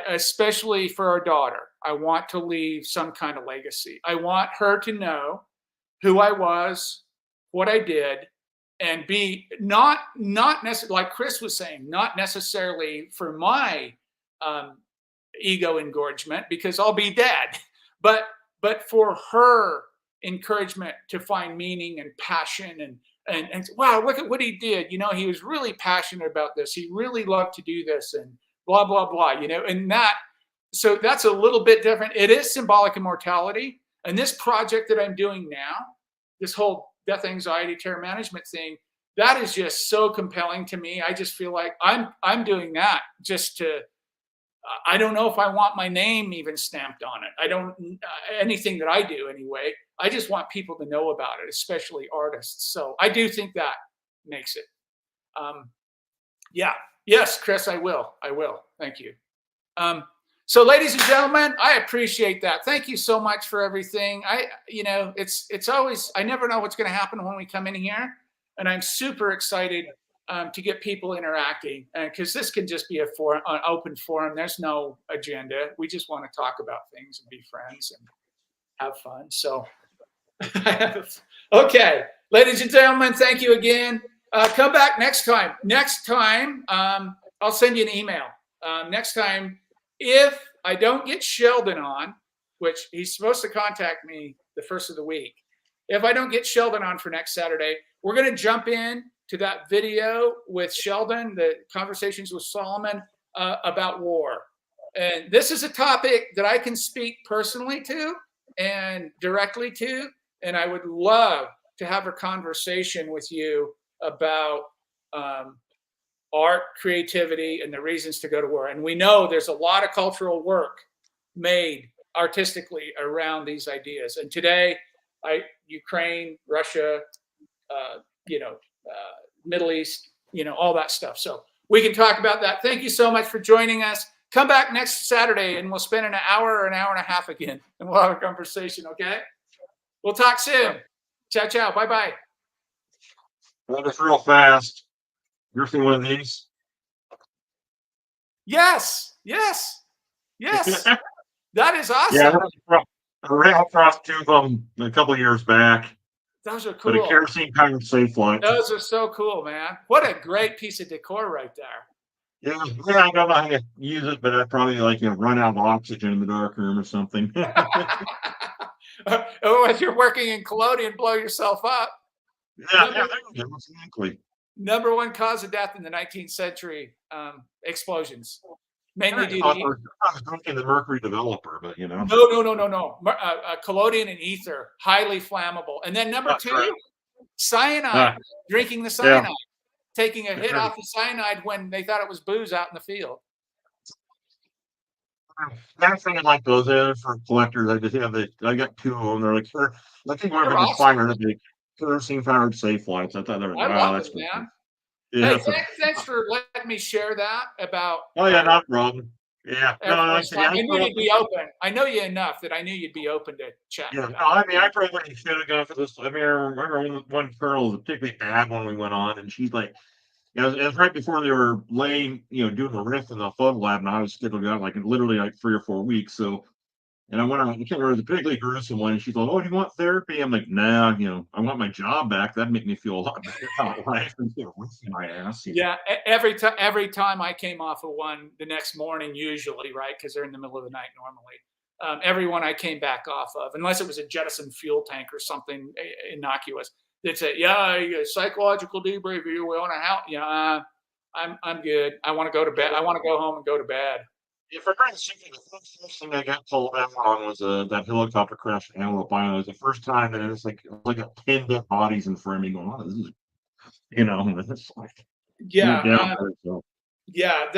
especially for our daughter, I want to leave some kind of legacy. I want her to know who I was, what I did, and be not necessarily, like Chris was saying, not necessarily for my ego engorgement, because I'll be dead, but for her encouragement to find meaning and passion and wow, look at what he did. He was really passionate about this. He really loved to do this, and blah, blah, blah, and so that's a little bit different. It is symbolic of mortality. And this project that I'm doing now, this whole death anxiety terror management thing, that is just so compelling to me. I just feel like I'm doing that just to, I don't know if I want my name even stamped on it. I don't, anything that I do anyway. I just want people to know about it, especially artists. So I do think that makes it. Yeah. Yes, Chris, I will. I will. Thank you. So, ladies and gentlemen, I appreciate that. Thank you so much for everything. It's always, I never know what's going to happen when we come in here, and I'm super excited to get people interacting, because this can just be an open forum. There's no agenda. We just want to talk about things and be friends and have fun. So, okay, ladies and gentlemen, thank you again. Come back next time. Next time, I'll send you an email. Next time, if I don't get Sheldon on, which he's supposed to contact me the first of the week, if I don't get Sheldon on for next Saturday, we're going to jump in to that video with Sheldon, the conversations with Solomon about war. And this is a topic that I can speak personally to and directly to, and I would love to have a conversation with you about art, creativity, and the reasons to go to war. And we know there's a lot of cultural work made artistically around these ideas. And today, Ukraine, Russia, Middle East, all that stuff. So we can talk about that. Thank you so much for joining us. Come back next Saturday and we'll spend an hour or an hour and a half again, and we'll have a conversation, okay? We'll talk soon. Ciao, ciao. Bye-bye. Well, just real fast. You ever seen one of these? Yes. That is awesome. Yeah, I ran across two of them a couple of years back. Those are cool. But a kerosene-powered safe flight. Those are so cool, man. What a great piece of decor right there. Yeah, I don't know how to use it, but I'd probably run out of oxygen in the dark room or something. Or if you're working in collodion, blow yourself up. Yeah, exactly. Number one cause of death in the 19th century, explosions. Mainly due to I was drinking the mercury developer, but No. Collodion and ether, highly flammable. And then number two, cyanide. Drinking the cyanide, taking a hit off the cyanide when they thought it was booze out in the field. I'm thinking like those for collectors. I got two of them. They're like, I think one of them is awesome. fire. The kerosene-powered safe flights. I thought they were that's cool, man. Yeah, hey, thanks for letting me share that about. Oh yeah, not a problem. Yeah, I knew you'd be open. I know you enough that I knew you'd be open to chat. Yeah, I probably should have gone for this. I remember one colonel was a particularly bad one we went on, and she's like, it was right before they were doing the riff in the photo lab, and I was scheduled to go literally 3 or 4 weeks. So, and I went on. I can't remember, the particularly gruesome one. And she's like, "Oh, do you want therapy?" I'm like, "Nah, I want my job back. That'd make me feel a lot better about life than ripping my ass." Yeah, every time I came off of one the next morning, usually, right, because they're in the middle of the night normally. Everyone I came back off of, unless it was a jettison fuel tank or something innocuous, they'd say, "Yeah, psychological debrief. You want to help?" Yeah, I'm good. I want to go to bed. I want to go home and go to bed. If I'm trying to think, the first thing I got told out on was that helicopter crash in Antelope Island. It was the first time, and it's like a 10 dead bodies in front of me going, "Oh, this is," it's like, yeah, yeah.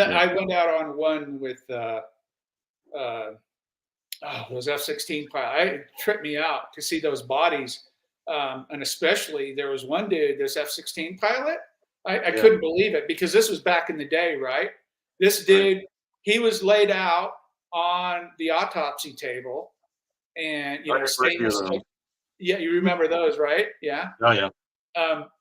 I went out on one with those F-16 pilot. It tripped me out to see those bodies, and especially there was one dude, this F-16 pilot. I couldn't believe it, because this was back in the day, right? This dude. He was laid out on the autopsy table, and stainless steel. Yeah, you remember those, right? Yeah. Oh yeah.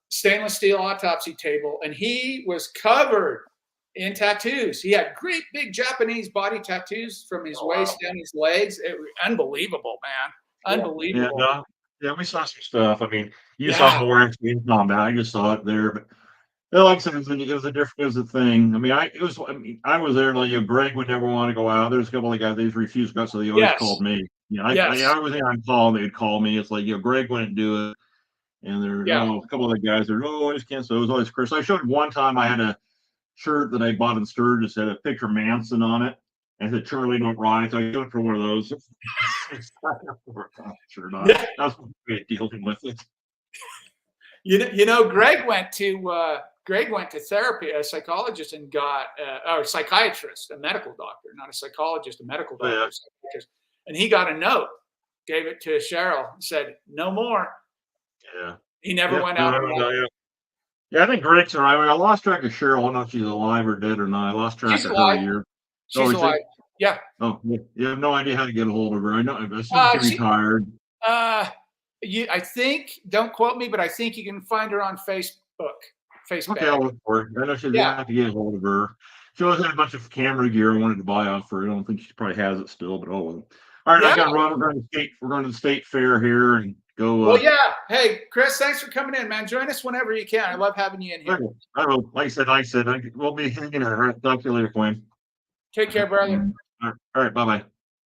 Stainless steel autopsy table, and he was covered in tattoos. He had great big Japanese body tattoos from his waist down his legs. It was unbelievable, man. Unbelievable. Yeah, we saw some stuff. I mean, you saw more in combat. I just saw it there, but. Like I said, it was a thing. I mean, I was there. Greg would never want to go out. There's a couple of guys, they just refused to go, so they always called me. I was there on call, and they'd call me. It's like, Greg wouldn't do it. And there were a couple of the guys that I just can't. So it was always Chris. I showed one time I had a shirt that I bought in Sturgis that had a picture of Manson on it, and it said Charlie don't ride. So I showed it for one of those. Sure not. That was great dealing with it. Greg went to therapy, a psychologist, and got or a psychiatrist, a medical doctor, not a psychologist, a medical doctor, and he got a note, gave it to Cheryl, and said, "No more." Yeah. He never went out. Yeah, I think Greg's all right. I lost track of Cheryl. I don't know if she's alive or dead or not. I lost track She's of her a alive. year. She's is she? alive. Yeah. Oh, you have no idea how to get a hold of her. I know. I assume she retired. I think, don't quote me, but I think you can find her on Facebook. Okay, I'll look for her. I know she's Yeah. have to get a hold of her. She always had a bunch of camera gear I wanted to buy off her. I don't think she probably has it still, but oh well. All right, Yeah. I got to run. We're going to the state fair here and go. Well, yeah. Hey, Chris, thanks for coming in, man. Join us whenever you can. I love having you in here. I will. Like I said, we'll be hanging out. All right, talk to you later, Quinn. Take care, brother. All right, bye bye.